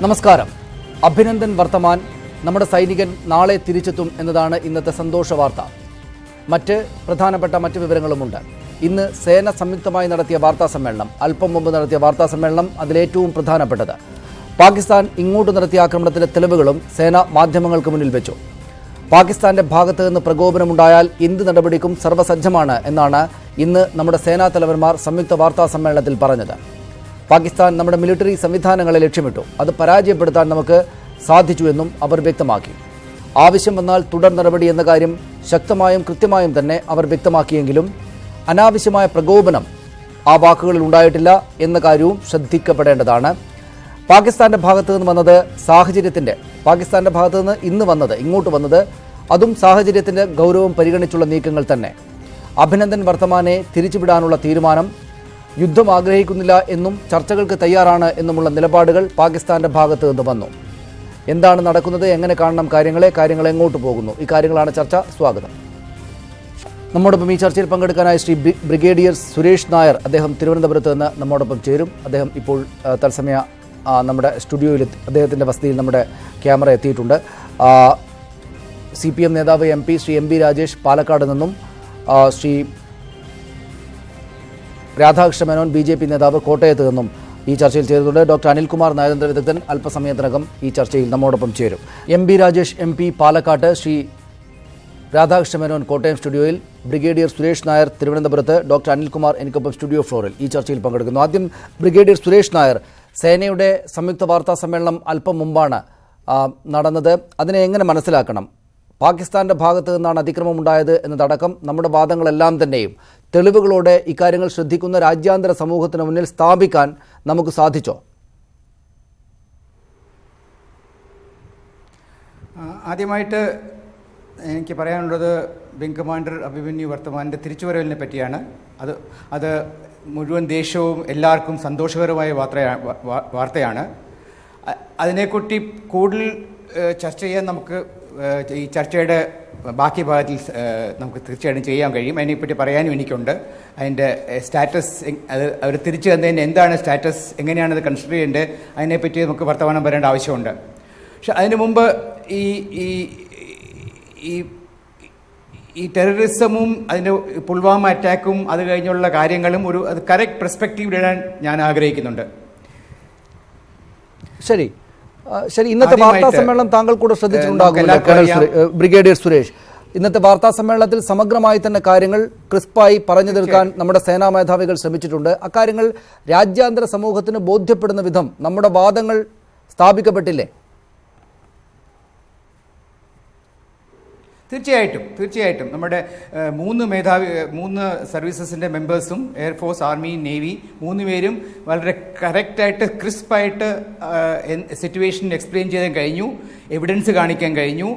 നമസ്കാരം. അഭിനന്ദൻ വർത്തമാൻ, നമ്മുടെ സൈനികൻ നാളെ തിരിച്ചെത്തും എന്നതാണ് ഇന്നത്തെ സന്തോഷ വാർത്ത. പ്രധാനപ്പെട്ട മറ്റ് വിവരങ്ങളുമുണ്ട്. ഇന്ന് സേന സംയുക്തമായി നടത്തിയ വാർത്താ സമ്മേളനം, അല്പം മുമ്പ് നടത്തിയ വാർത്താ സമ്മേളനം അതിലേറ്റവും പ്രധാനപ്പെട്ടത്. പാകിസ്ഥാൻ ഇങ്ങോട്ട് നടത്തിയ ആക്രമണത്തിന്റെ തെളിവുകളും സേന മാധ്യമങ്ങൾക്ക് മുന്നിൽ വെച്ചു. പാകിസ്ഥാന്റെ ഭാഗത്ത് നിന്ന് പ്രകോപനമുണ്ടായാൽ എന്ത് നടപടിക്കും സർവ്വസജ്ജമാണ് എന്നാണ് ഇന്ന് നമ്മുടെ സേനാ തലവന്മാർ സംയുക്ത വാർത്താ സമ്മേളനത്തിൽ പറഞ്ഞത്. പാകിസ്ഥാൻ നമ്മുടെ മിലിറ്ററി സംവിധാനങ്ങളെ ലക്ഷ്യമിട്ടു, അത് പരാജയപ്പെടുത്താൻ നമുക്ക് സാധിച്ചുവെന്നും അവർ വ്യക്തമാക്കി. ആവശ്യം വന്നാൽ തുടർ നടപടി എന്ന കാര്യം ശക്തമായും കൃത്യമായും തന്നെ അവർ വ്യക്തമാക്കിയെങ്കിലും അനാവശ്യമായ പ്രകോപനം ആ വാക്കുകളിൽ ഉണ്ടായിട്ടില്ല എന്ന കാര്യവും ശ്രദ്ധിക്കപ്പെടേണ്ടതാണ്. പാകിസ്ഥാന്റെ ഭാഗത്തു നിന്ന് വന്നത് പാകിസ്ഥാന്റെ ഭാഗത്തു നിന്ന് ഇങ്ങോട്ട് വന്നത് അതും സാഹചര്യത്തിന്റെ ഗൗരവം പരിഗണിച്ചുള്ള നീക്കങ്ങൾ തന്നെ. അഭിനന്ദൻ വർത്തമാനെ തിരിച്ചുവിടാനുള്ള തീരുമാനം, യുദ്ധം ആഗ്രഹിക്കുന്നില്ല എന്നും ചർച്ചകൾക്ക് തയ്യാറാണ് എന്നുമുള്ള നിലപാടുകൾ പാകിസ്ഥാന്റെ ഭാഗത്ത് നിന്ന് വന്നു. എന്താണ് നടക്കുന്നത്, എങ്ങനെ കാണണം കാര്യങ്ങൾ എങ്ങോട്ട് പോകുന്നു, ഈ കാര്യങ്ങളാണ് ചർച്ച. സ്വാഗതം. നമ്മോടൊപ്പം ഈ ചർച്ചയിൽ പങ്കെടുക്കാനായി ശ്രീ ബ്രിഗേഡിയർ സുരേഷ് നായർ, അദ്ദേഹം തിരുവനന്തപുരത്ത് നിന്ന് നമ്മോടൊപ്പം ചേരും. അദ്ദേഹം ഇപ്പോൾ തത്സമയ നമ്മുടെ സ്റ്റുഡിയോയിൽ, അദ്ദേഹത്തിൻ്റെ വസതിയിൽ നമ്മുടെ ക്യാമറ എത്തിയിട്ടുണ്ട്. CPM നേതാവ് MP ശ്രീ MB രാജേഷ് പാലക്കാട് നിന്നും, ശ്രീ രാധാകൃഷ്ണ മേനോൻ BJP നേതാവ് കോട്ടയത്ത് നിന്നും ഈ ചർച്ചയിൽ ചേരുന്നുണ്ട്. ഡോക്ടർ അനിൽകുമാർ, നയതന്ത്ര വിദഗ്ധൻ, അല്പസമയത്തിനകം ഈ ചർച്ചയിൽ നമ്മോടൊപ്പം ചേരും. MB രാജേഷ് MP പാലക്കാട്ട്, ശ്രീ രാധാകൃഷ്ണ മേനോൻ കോട്ടയം സ്റ്റുഡിയോയിൽ, ബ്രിഗേഡിയർ സുരേഷ് നായർ തിരുവനന്തപുരത്ത്, ഡോക്ടർ അനിൽകുമാർ എനിക്കൊപ്പം സ്റ്റുഡിയോ ഫ്ലോറിൽ ഈ ചർച്ചയിൽ പങ്കെടുക്കുന്നു. ആദ്യം ബ്രിഗേഡിയർ സുരേഷ് നായർ, സേനയുടെ സംയുക്ത വാർത്താ സമ്മേളനം അല്പം മുമ്പാണ് നടന്നത്. അതിനെ എങ്ങനെ മനസ്സിലാക്കണം? പാകിസ്ഥാന്റെ ഭാഗത്തു നിന്നാണ് അതിക്രമം ഉണ്ടായത് എന്നതടക്കം നമ്മുടെ വാദങ്ങളെല്ലാം തന്നെയും തെളിവുകളോടെ ഇക്കാര്യങ്ങൾ ശ്രദ്ധിക്കുന്ന രാജ്യാന്തര സമൂഹത്തിന് മുന്നിൽ സ്ഥാപിക്കാൻ നമുക്ക് സാധിച്ചോ? ആദ്യമായിട്ട് എനിക്ക് പറയാനുള്ളത് വിംഗ് കമാൻഡർ അഭിമന്യു വർത്തമാൻ്റെ തിരിച്ചുവരവിനെ പറ്റിയാണ്. അത് മുഴുവൻ ദേശവും എല്ലാവർക്കും സന്തോഷകരമായ വാർത്തയാണ്. അതിനെക്കുറിച്ച് കൂടുതൽ ചർച്ച ചെയ്യാൻ നമുക്ക് ഈ ചർച്ചയുടെ ബാക്കി ഭാഗത്തിൽ നമുക്ക് തീർച്ചയായിട്ടും ചെയ്യാൻ കഴിയും. അതിനെപ്പറ്റി പറയാനും എനിക്കുണ്ട്. അതിൻ്റെ സ്റ്റാറ്റസ്, അത് അവർ തിരിച്ചു തന്നതിന് എന്താണ് സ്റ്റാറ്റസ്, എങ്ങനെയാണത് കൺസിഡർ ചെയ്യേണ്ടത്, അതിനെപ്പറ്റി നമുക്ക് വർത്തമാനം പറയേണ്ട ആവശ്യമുണ്ട്. പക്ഷെ അതിനു മുമ്പ് ഈ ടെററിസമും അതിൻ്റെ പുൽവാമ അറ്റാക്കും അത് കഴിഞ്ഞുള്ള കാര്യങ്ങളും അത് കറക്റ്റ് പെർസ്പെക്റ്റീവ് ഇടാൻ ഞാൻ ആഗ്രഹിക്കുന്നുണ്ട്. ശരി, ഇന്നത്തെ വാർത്താ സമ്മേളനം താങ്കൾ കൂടെ ശ്രദ്ധിച്ചിട്ടുണ്ടാകും ബ്രിഗേഡിയർ സുരേഷ്. ഇന്നത്തെ വാർത്താ സമ്മേളനത്തിൽ സമഗ്രമായി തന്നെ കാര്യങ്ങൾ ക്രിസ്പായി പറഞ്ഞു തീർക്കാൻ നമ്മുടെ സേനാ മേധാവികൾ ശ്രമിച്ചിട്ടുണ്ട്. അക്കാര്യങ്ങൾ രാജ്യാന്തര സമൂഹത്തിന് ബോധ്യപ്പെടുന്ന വിധം നമ്മുടെ വാദങ്ങൾ സ്ഥാപിക്കപ്പെട്ടില്ലേ? തീർച്ചയായിട്ടും നമ്മുടെ മൂന്ന് സർവീസസിൻ്റെ മെമ്പേഴ്സും, എയർഫോഴ്സ്, ആർമി, നേവി, 3 പേരും വളരെ കറക്റ്റായിട്ട് ക്രിസ്പായിട്ട് സിറ്റുവേഷൻ എക്സ്പ്ലെയിൻ ചെയ്യാൻ കഴിഞ്ഞു, എവിഡൻസ് കാണിക്കാൻ കഴിഞ്ഞു.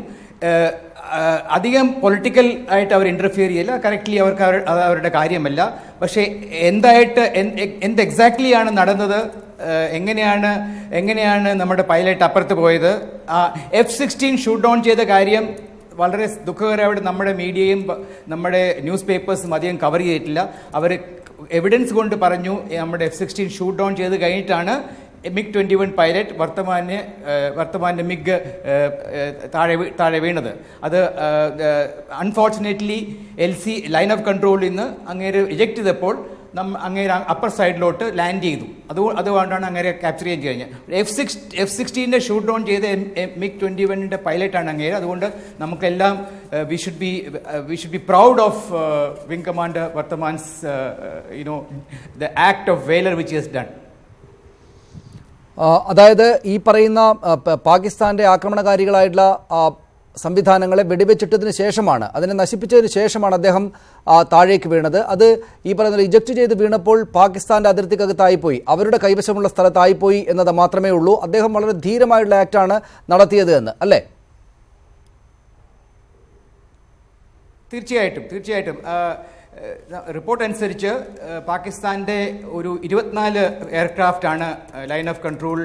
അധികം പൊളിറ്റിക്കൽ ആയിട്ട് അവർ ഇൻ്റർഫിയർ ചെയ്യില്ല. കറക്റ്റ്ലി അവരുടെ കാര്യമല്ല. പക്ഷേ എന്ത് എക്സാക്ട്ലി ആണ് നടന്നത്, എങ്ങനെയാണ് നമ്മുടെ പൈലറ്റ് അപ്പുറത്ത് പോയത്, F-16 ഷൂട്ട് ഡൗൺ ചെയ്ത കാര്യം വളരെ ദുഃഖകരമായിട്ട് നമ്മുടെ മീഡിയയും നമ്മുടെ ന്യൂസ് പേപ്പേഴ്സും അധികം കവർ ചെയ്തിട്ടില്ല. അവർ എവിഡൻസ് കൊണ്ട് പറഞ്ഞു നമ്മുടെ F-16 ഷൂട്ട് ഡൗൺ ചെയ്ത് കഴിഞ്ഞിട്ടാണ് MiG-21 പൈലറ്റ് വർത്തമാൻ്റെ MiG താഴെ വീണത്. അത് അൺഫോർച്ചുനേറ്റ്ലി LC ലൈൻ ഓഫ് കൺട്രോളിൽ നിന്ന് അങ്ങേര് ഇജക്ട് ചെയ്തപ്പോൾ അങ്ങേര് അപ്പർ സൈഡിലോട്ട് ലാൻഡ് ചെയ്തു. അതുകൊണ്ടാണ് അങ്ങേരെ ക്യാപ്ചർ ചെയ്യാൻ കഴിഞ്ഞത്. F-16 ഷൂട്ട് ഡൗൺ ചെയ്ത MiG-21 പൈലറ്റാണ് അങ്ങേര്. അതുകൊണ്ട് നമുക്കെല്ലാം we should be proud of wing commander Varthaman's the act of valour which has done. അതായത് ഈ പറയുന്ന പാകിസ്ഥാന്റെ ആക്രമണകാരികളായിട്ടുള്ള സംവിധാനങ്ങളെ വെടിവെച്ചിട്ടതിന് ശേഷമാണ്, അതിനെ നശിപ്പിച്ചതിന് ശേഷമാണ് അദ്ദേഹം താഴേക്ക് വീണത്. അത് ഈ പറയുന്ന ഇജക്ട് ചെയ്ത് വീണപ്പോൾ പാകിസ്ഥാന്റെ അതിർത്തിക്കകത്തായിപ്പോയി, അവരുടെ കൈവശമുള്ള സ്ഥലത്തായിപ്പോയി എന്നത് മാത്രമേ ഉള്ളൂ. അദ്ദേഹം വളരെ ധീരമായിട്ടുള്ള ആക്ടാണ് നടത്തിയത് എന്ന്, അല്ലേ? തീർച്ചയായിട്ടും റിപ്പോർട്ട് അനുസരിച്ച് പാകിസ്ഥാൻ്റെ ഒരു 24 എയർക്രാഫ്റ്റാണ് ലൈൻ ഓഫ് കൺട്രോൾ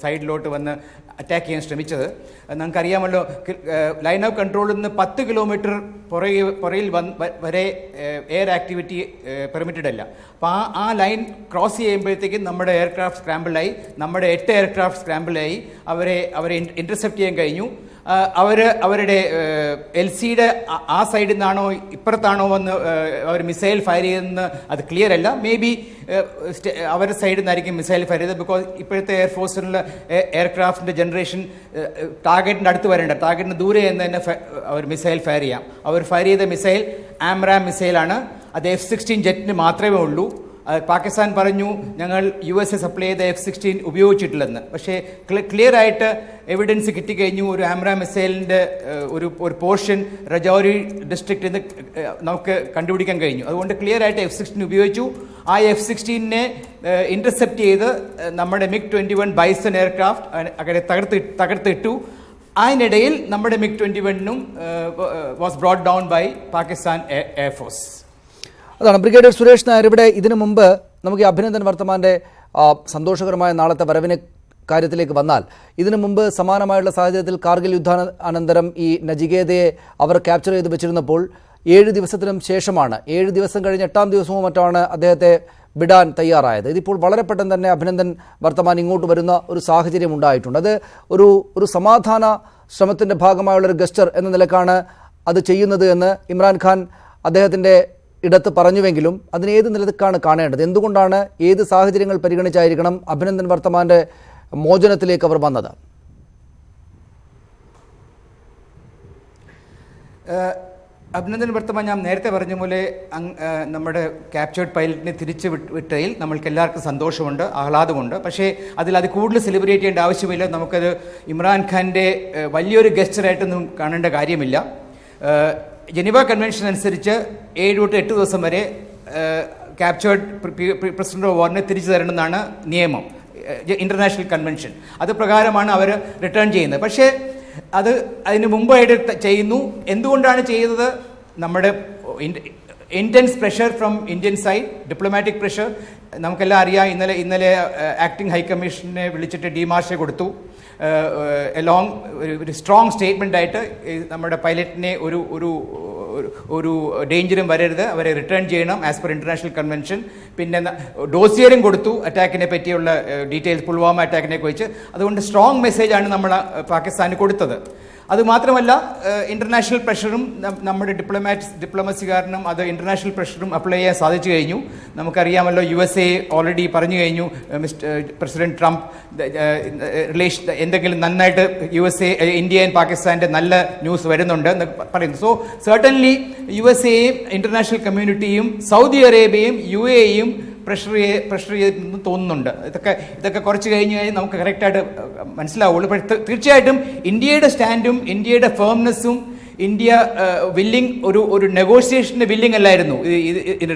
സൈഡിലോട്ട് വന്ന് അറ്റാക്ക് ചെയ്യാൻ ശ്രമിച്ചത്. നമുക്കറിയാമല്ലോ, ലൈൻ ഓഫ് കൺട്രോളിൽ നിന്ന് 10 കിലോമീറ്റർ പുറയിൽ വരെ എയർ ആക്ടിവിറ്റി പെർമിറ്റഡ് അല്ല. അപ്പോൾ ആ ലൈൻ ക്രോസ് ചെയ്യുമ്പോഴത്തേക്കും നമ്മുടെ എയർക്രാഫ്റ്റ് സ്ക്രാമ്പിളായി, നമ്മുടെ 8 എയർക്രാഫ്റ്റ് സ്ക്രാമ്പിളായി. അവരെ ഇൻ്റർസെപ്റ്റ് ചെയ്യാൻ കഴിഞ്ഞു. അവരുടെ LCയുടെ ആ സൈഡിൽ നിന്നാണോ ഇപ്പുറത്താണോ വന്ന് അവർ മിസൈൽ ഫയർ ചെയ്തതെന്ന് അത് ക്ലിയർ അല്ല. മേ ബി അവരുടെ സൈഡിൽ നിന്നായിരിക്കും മിസൈൽ ഫയർ ചെയ്തത്. ബിക്കോസ് ഇപ്പോഴത്തെ എയർഫോഴ്സിലുള്ള എയർക്രാഫ്റ്റിൻ്റെ ജനറേഷൻ ടാർഗറ്റിൻ്റെ അടുത്ത് വരേണ്ട, ടാർഗറ്റിന് ദൂരെ നിന്ന് തന്നെ അവർ മിസൈൽ ഫയർ ചെയ്യാം. അവർ ഫയർ ചെയ്ത മിസൈൽ ആംറാം മിസൈലാണ്. അത് F-16 ജെറ്റിന് മാത്രമേ ഉള്ളൂ. പാകിസ്ഥാൻ പറഞ്ഞു ഞങ്ങൾ USA സപ്ലൈ ചെയ്ത F-16 ഉപയോഗിച്ചിട്ടില്ലെന്ന്. പക്ഷേ ക്ലിയർ ആയിട്ട് എവിഡൻസ് കിട്ടിക്കഴിഞ്ഞു. ഒരു ആംറാം മിസൈലിൻ്റെ ഒരു പോർഷൻ രജൌരി ഡിസ്ട്രിക്റ്റിൽ നിന്ന് നമുക്ക് കണ്ടുപിടിക്കാൻ കഴിഞ്ഞു. അതുകൊണ്ട് ക്ലിയർ ആയിട്ട് F-16 ഉപയോഗിച്ചു. ആ F-16നെ ഇൻ്റർസെപ്റ്റ് ചെയ്ത് നമ്മുടെ MiG-21 ബൈസൺ എയർക്രാഫ്റ്റ് അങ്ങനെ തകർത്തിട്ടു. അതിനിടയിൽ നമ്മുടെ MiG-21നും was brought down by Pakistan air force. അതാണ് ബ്രിഗേഡിയർ സുരേഷ് നായർ. ഇവിടെ ഇതിനു മുമ്പ് നമുക്ക് ഈ അഭിനന്ദൻ വർത്തമാൻ്റെ സന്തോഷകരമായ നാളത്തെ വരവിന് കാര്യത്തിലേക്ക് വന്നാൽ, ഇതിനു മുമ്പ് സമാനമായുള്ള സാഹചര്യത്തിൽ കാർഗിൽ യുദ്ധാനന്തരം ഈ നജികേതയെ അവർ ക്യാപ്ചർ ചെയ്ത് വെച്ചിരുന്നപ്പോൾ 7 ദിവസത്തിനും ശേഷമാണ്, 7 ദിവസം കഴിഞ്ഞ് 8ാം ദിവസവും മറ്റാണ് അദ്ദേഹത്തെ വിടാൻ തയ്യാറായത്. ഇതിപ്പോൾ വളരെ പെട്ടെന്ന് തന്നെ അഭിനന്ദൻ വർത്തമാൻ ഇങ്ങോട്ട് വരുന്ന ഒരു സാഹചര്യം ഉണ്ടായിട്ടുണ്ട്. അത് ഒരു സമാധാന ശ്രമത്തിൻ്റെ ഭാഗമായുള്ളൊരു ഗസ്റ്റർ എന്ന നിലക്കാണ് അത് ചെയ്യുന്നത് എന്ന് ഇമ്രാൻഖാൻ അദ്ദേഹത്തിൻ്റെ ഇടത്ത് പറഞ്ഞുവെങ്കിലും അതിന് ഏത് നിലക്കാണ് കാണേണ്ടത്? എന്തുകൊണ്ടാണ്, ഏത് സാഹചര്യങ്ങൾ പരിഗണിച്ചായിരിക്കണം അഭിനന്ദൻ വർത്തമാൻ്റെ മോചനത്തിലേക്ക് അവർ വന്നത്? അഭിനന്ദൻ വർത്തമാൻ ഞാൻ നേരത്തെ പറഞ്ഞ പോലെ നമ്മുടെ ക്യാപ്ചേർഡ് പൈലറ്റിനെ തിരിച്ചു വിട്ടതിൽ നമ്മൾക്ക് എല്ലാവർക്കും സന്തോഷമുണ്ട്, ആഹ്ലാദമുണ്ട്. പക്ഷേ അത് കൂടുതൽ സെലിബ്രേറ്റ് ചെയ്യേണ്ട ആവശ്യമില്ല. നമുക്കത് ഇമ്രാൻഖാൻ്റെ വലിയൊരു ഗസ്റ്ററായിട്ടൊന്നും കാണേണ്ട കാര്യമില്ല. ജനീവ കൺവെൻഷൻ അനുസരിച്ച് 7 തൊട്ട് 8 ദിവസം വരെ ക്യാപ്ചേർഡ് പ്രസിഡന്റ് ഓഫ് വാറിനെ തിരിച്ചു തരണമെന്നാണ് നിയമം, ഇൻ്റർനാഷണൽ കൺവെൻഷൻ. അത് പ്രകാരമാണ് അവർ റിട്ടേൺ ചെയ്യുന്നത്. പക്ഷേ അതിന് മുമ്പായിട്ട് ചെയ്യുന്നു. എന്തുകൊണ്ടാണ് ചെയ്തത്? നമ്മുടെ intense pressure from Indian side, diplomatic pressure. നമുക്കെല്ലാം അറിയാം, ഇന്നലെ ആക്ടിംഗ് ഹൈക്കമ്മീഷനെ വിളിച്ചിട്ട് ഡിമാർഷെ കൊടുത്തു. എലോങ് ഒരു സ്ട്രോങ് സ്റ്റേറ്റ്മെൻ്റ് ആയിട്ട് നമ്മുടെ പൈലറ്റിനെ ഒരു ഡേഞ്ചറും വരരുത്, അവരെ റിട്ടേൺ ചെയ്യണം ആസ് പെർ ഇൻ്റർനാഷണൽ കൺവെൻഷൻ. പിന്നെ ഡോസിയറും കൊടുത്തു അറ്റാക്കിനെ പറ്റിയുള്ള ഡീറ്റെയിൽസ്, പുൽവാമ അറ്റാക്കിനെ കുറിച്ച്. അതുകൊണ്ട് സ്ട്രോങ് മെസ്സേജാണ് നമ്മൾ പാകിസ്ഥാന് കൊടുത്തത്. അതുമാത്രമല്ല, ഇൻ്റർനാഷണൽ പ്രഷറും നമ്മുടെ ഡിപ്ലോമസി കാരണം അത് ഇൻ്റർനാഷണൽ പ്രഷറും അപ്ലൈ ചെയ്യാൻ സാധിച്ചു കഴിഞ്ഞു. നമുക്കറിയാമല്ലോ, USA ഓൾറെഡി പറഞ്ഞു കഴിഞ്ഞു, പ്രസിഡന്റ് ട്രംപ് എന്തെങ്കിലും നന്നായിട്ട് ഇന്ത്യ ആൻഡ് പാകിസ്ഥാൻ്റെ നല്ല ന്യൂസ് വരുന്നുണ്ട് എന്ന് പറയുന്നു. സോ സർട്ടൻലി USAയും ഇൻ്റർനാഷണൽ കമ്മ്യൂണിറ്റിയും സൗദി അറേബ്യയും UAEയും പ്രഷർ ചെയ്തെന്ന് തോന്നുന്നുണ്ട്. ഇതൊക്കെ കുറച്ച് കഴിഞ്ഞ് നമുക്ക് കറക്റ്റായിട്ട് മനസ്സിലാവുള്ളൂ. പക്ഷേ തീർച്ചയായിട്ടും ഇന്ത്യയുടെ സ്റ്റാൻഡും ഇന്ത്യയുടെ ഫേംനെസ്സും, ഇന്ത്യ വില്ലിംഗ് ഒരു നെഗോഷിയേഷൻ്റെ വില്ലിംഗ് അല്ലായിരുന്നു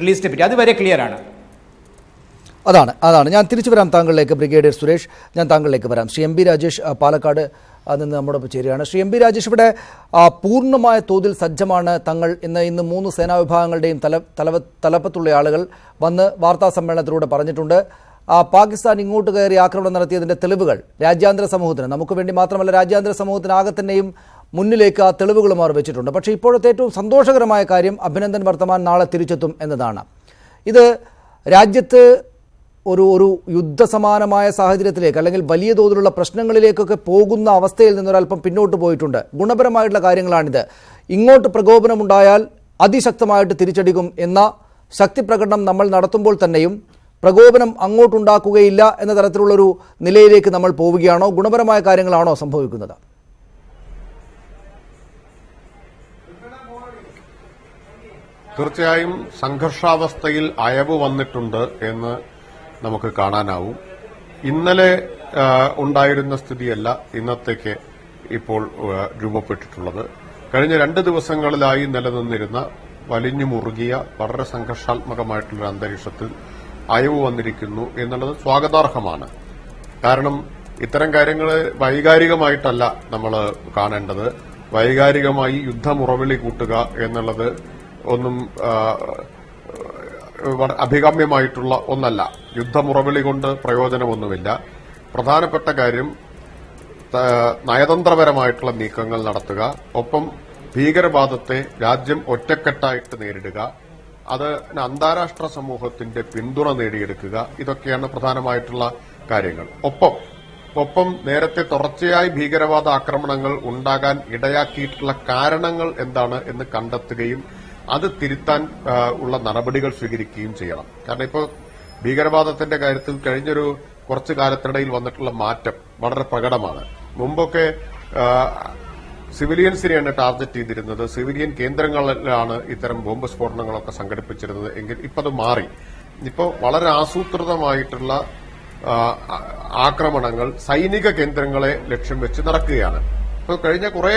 റിലീസിനെ പറ്റി. അത് വരെ ക്ലിയർ ആണ്. അതാണ് ഞാൻ തിരിച്ചു വരാം താങ്കളിലേക്ക്. ബ്രിഗേഡിയർ സുരേഷ്, ഞാൻ താങ്കളിലേക്ക് വരാം. ശ്രീ MB രാജേഷ് പാലക്കാട് നിന്ന് നമ്മോടൊപ്പം ചേരുകയാണ്. ശ്രീ MB രാജേഷ്, ഇവിടെ പൂർണ്ണമായ തോതിൽ സജ്ജമാണ് തങ്ങൾ. ഇന്ന് 3 സേനാ വിഭാഗങ്ങളുടെയും തലപ്പത്തുള്ള ആളുകൾ വന്ന് വാർത്താ സമ്മേളനത്തിലൂടെ പറഞ്ഞിട്ടുണ്ട്. പാകിസ്ഥാൻ ഇങ്ങോട്ട് കയറി ആക്രമണം നടത്തിയതിൻ്റെ തെളിവുകൾ രാജ്യാന്തര സമൂഹത്തിന്, നമുക്ക് വേണ്ടി മാത്രമല്ല രാജ്യാന്തര സമൂഹത്തിനാകെ തന്നെയും മുന്നിലേക്ക് ആ തെളിവുകളും അവർ വെച്ചിട്ടുണ്ട്. പക്ഷേ ഇപ്പോഴത്തെ ഏറ്റവും സന്തോഷകരമായ കാര്യം അഭിനന്ദൻ വർത്തമാൻ നാളെ തിരിച്ചെത്തും എന്നതാണ്. ഇത് രാജ്യത്ത് ഒരു യുദ്ധസമാനമായ സാഹചര്യത്തിലേക്ക്, അല്ലെങ്കിൽ വലിയ തോതിലുള്ള പ്രശ്നങ്ങളിലേക്കൊക്കെ പോകുന്ന അവസ്ഥയിൽ നിന്നൊരൽപ്പം പിന്നോട്ട് പോയിട്ടുണ്ട്. ഗുണപരമായിട്ടുള്ള കാര്യങ്ങളാണിത്. ഇങ്ങോട്ട് പ്രകോപനമുണ്ടായാൽ അതിശക്തമായിട്ട് തിരിച്ചടിക്കും എന്ന ശക്തി പ്രകടനം നമ്മൾ നടത്തുമ്പോൾ തന്നെയും പ്രകോപനം അങ്ങോട്ടുണ്ടാക്കുകയില്ല എന്ന തരത്തിലുള്ളൊരു നിലയിലേക്ക് നമ്മൾ പോവുകയാണോ? ഗുണപരമായ കാര്യങ്ങളാണോ സംഭവിക്കുന്നത്? തീർച്ചയായും സംഘർഷാവസ്ഥയിൽ അയവ് വന്നിട്ടുണ്ട് എന്ന് നമുക്ക് കാണാനാവും. ഇന്നലെ ഉണ്ടായിരുന്ന സ്ഥിതിയല്ല ഇന്നത്തേക്ക് ഇപ്പോൾ രൂപപ്പെട്ടിട്ടുള്ളത്. കഴിഞ്ഞ 2 ദിവസങ്ങളിലായി നിലനിന്നിരുന്ന വലിഞ്ഞു മുറുകിയ വളരെ സംഘർഷാത്മകമായിട്ടുള്ള അന്തരീക്ഷത്തിൽ അയവ് വന്നിരിക്കുന്നു എന്നുള്ളത് സ്വാഗതാർഹമാണ്. കാരണം ഇത്തരം കാര്യങ്ങൾ വൈകാരികമായിട്ടല്ല നമ്മൾ കാണേണ്ടത്. വൈകാരികമായി യുദ്ധമുറവിളി കൂട്ടുക എന്നുള്ളത് ഒന്നും അഭികാമ്യമായിട്ടുള്ള ഒന്നല്ല. യുദ്ധമുറവിളി കൊണ്ട് പ്രയോജനമൊന്നുമില്ല. പ്രധാനപ്പെട്ട കാര്യം നയതന്ത്രപരമായിട്ടുള്ള നീക്കങ്ങൾ നടത്തുക, ഒപ്പം ഭീകരവാദത്തെ രാജ്യം ഒറ്റക്കെട്ടായിട്ട് നേരിടുക, അത് അന്താരാഷ്ട്ര സമൂഹത്തിന്റെ പിന്തുണ നേടിയെടുക്കുക. ഇതൊക്കെയാണ് പ്രധാനമായിട്ടുള്ള കാര്യങ്ങൾ. ഒപ്പം നേരത്തെ തുടർച്ചയായി ഭീകരവാദ ആക്രമണങ്ങൾ ഉണ്ടാകാൻ ഇടയാക്കിയിട്ടുള്ള കാരണങ്ങൾ എന്താണ് എന്ന് കണ്ടെത്തുകയും അത് തിരുത്താൻ ഉള്ള നടപടികൾ സ്വീകരിക്കുകയും ചെയ്യണം. കാരണം ഇപ്പോൾ ഭീകരവാദത്തിന്റെ കാര്യത്തിൽ കഴിഞ്ഞൊരു കുറച്ചു കാലത്തിനിടയിൽ വന്നിട്ടുള്ള മാറ്റം വളരെ പ്രകടമാണ്. മുമ്പൊക്കെ സിവിലിയൻസിനെയാണ് ടാർഗറ്റ് ചെയ്തിരുന്നത്, സിവിലിയൻ കേന്ദ്രങ്ങളിലാണ് ഇത്തരം ബോംബ് സ്ഫോടനങ്ങളൊക്കെ സംഘടിപ്പിച്ചിരുന്നത് എങ്കിൽ ഇപ്പൊ അത് മാറി. ഇപ്പോൾ വളരെ ആസൂത്രിതമായിട്ടുള്ള ആക്രമണങ്ങൾ സൈനിക കേന്ദ്രങ്ങളെ ലക്ഷ്യം വെച്ച് നടക്കുകയാണ്. ഇപ്പോൾ കഴിഞ്ഞ കുറെ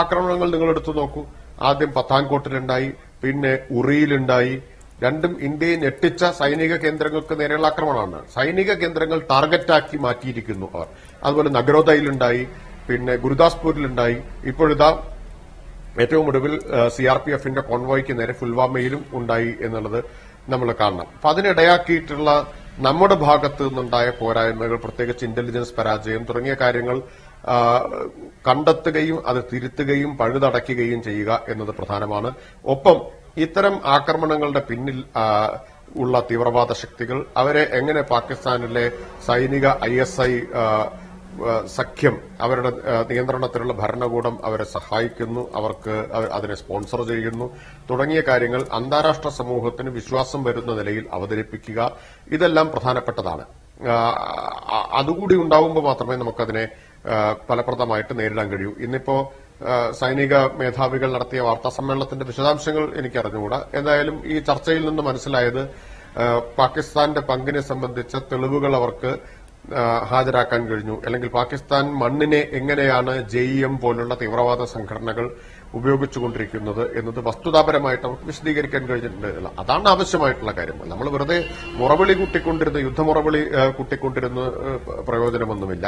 ആക്രമണങ്ങൾ നിങ്ങൾ എടുത്തു നോക്കൂ. ആദ്യം പത്താൻകോട്ടിലുണ്ടായി, പിന്നെ ഉറിയിലുണ്ടായി. രണ്ടും ഇന്ത്യയെ ഞെട്ടിച്ച സൈനിക കേന്ദ്രങ്ങൾക്ക് നേരെയുള്ള ആക്രമണമാണ്. സൈനിക കേന്ദ്രങ്ങൾ ടാർഗറ്റാക്കി മാറ്റിയിരിക്കുന്നു അവർ. അതുപോലെ നഗരോദയിലുണ്ടായി, പിന്നെ ഗുരുദാസ്പൂരിലുണ്ടായി, ഇപ്പോഴിതാ ഏറ്റവും ഒടുവിൽ CRPFന്റെ കോൺവോയ്ക്ക് നേരെ പുൽവാമയിലും ഉണ്ടായി എന്നുള്ളത് നമ്മൾ കാണണം. അപ്പൊ അതിനിടയാക്കിയിട്ടുള്ള നമ്മുടെ ഭാഗത്ത് നിന്നുണ്ടായ പോരായ്മകൾ, പ്രത്യേകിച്ച് ഇന്റലിജൻസ് പരാജയം തുടങ്ങിയ കാര്യങ്ങൾ കണ്ടെത്തുകയും അത് തിരുത്തുകയും പഴുതടയ്ക്കുകയും ചെയ്യുക എന്നത് പ്രധാനമാണ്. ഒപ്പം ഇത്തരം ആക്രമണങ്ങളുടെ പിന്നിൽ ഉള്ള തീവ്രവാദ ശക്തികൾ അവരെ എങ്ങനെ പാകിസ്ഥാനിലെ സൈനിക ISI സഖ്യം, അവരുടെ നിയന്ത്രണത്തിലുള്ള ഭരണകൂടം അവരെ സഹായിക്കുന്നു, അവർക്ക് അതിനെ സ്പോൺസർ ചെയ്യുന്നു തുടങ്ങിയ കാര്യങ്ങൾ അന്താരാഷ്ട്ര സമൂഹത്തിന് വിശ്വാസം വരുന്ന നിലയിൽ അവതരിപ്പിക്കുക, ഇതെല്ലാം പ്രധാനപ്പെട്ടതാണ്. അതുകൂടി ഉണ്ടാവുമ്പോൾ മാത്രമേ നമുക്കതിനെ ഫലപ്രദമായിട്ട് നേരിടാൻ കഴിയൂ. ഇന്നിപ്പോ സൈനിക മേധാവികൾ നടത്തിയ വാർത്താ സമ്മേളനത്തിന്റെ വിശദാംശങ്ങൾ എനിക്കറിഞ്ഞുകൂടാ. എന്തായാലും ഈ ചർച്ചയിൽ നിന്ന് മനസ്സിലായത് പാകിസ്ഥാന്റെ പങ്കിനെ സംബന്ധിച്ച തെളിവുകൾ അവർക്ക് ഹാജരാക്കാൻ കഴിഞ്ഞു. അല്ലെങ്കിൽ പാകിസ്ഥാൻ മണ്ണിനെ എങ്ങനെയാണ് JEM പോലുള്ള തീവ്രവാദ സംഘടനകൾ ഉപയോഗിച്ചുകൊണ്ടിരിക്കുന്നത് എന്നത് വസ്തുതാപരമായിട്ട് അവർക്ക് വിശദീകരിക്കാൻ കഴിഞ്ഞിട്ടുണ്ട്. അതാണ് ആവശ്യമായിട്ടുള്ള കാര്യം. നമ്മൾ വെറുതെ മുറവിളി കൂട്ടിക്കൊണ്ടിരുന്ന യുദ്ധമുറവിളി കൂട്ടിക്കൊണ്ടിരുന്ന പ്രയോജനമൊന്നുമില്ല.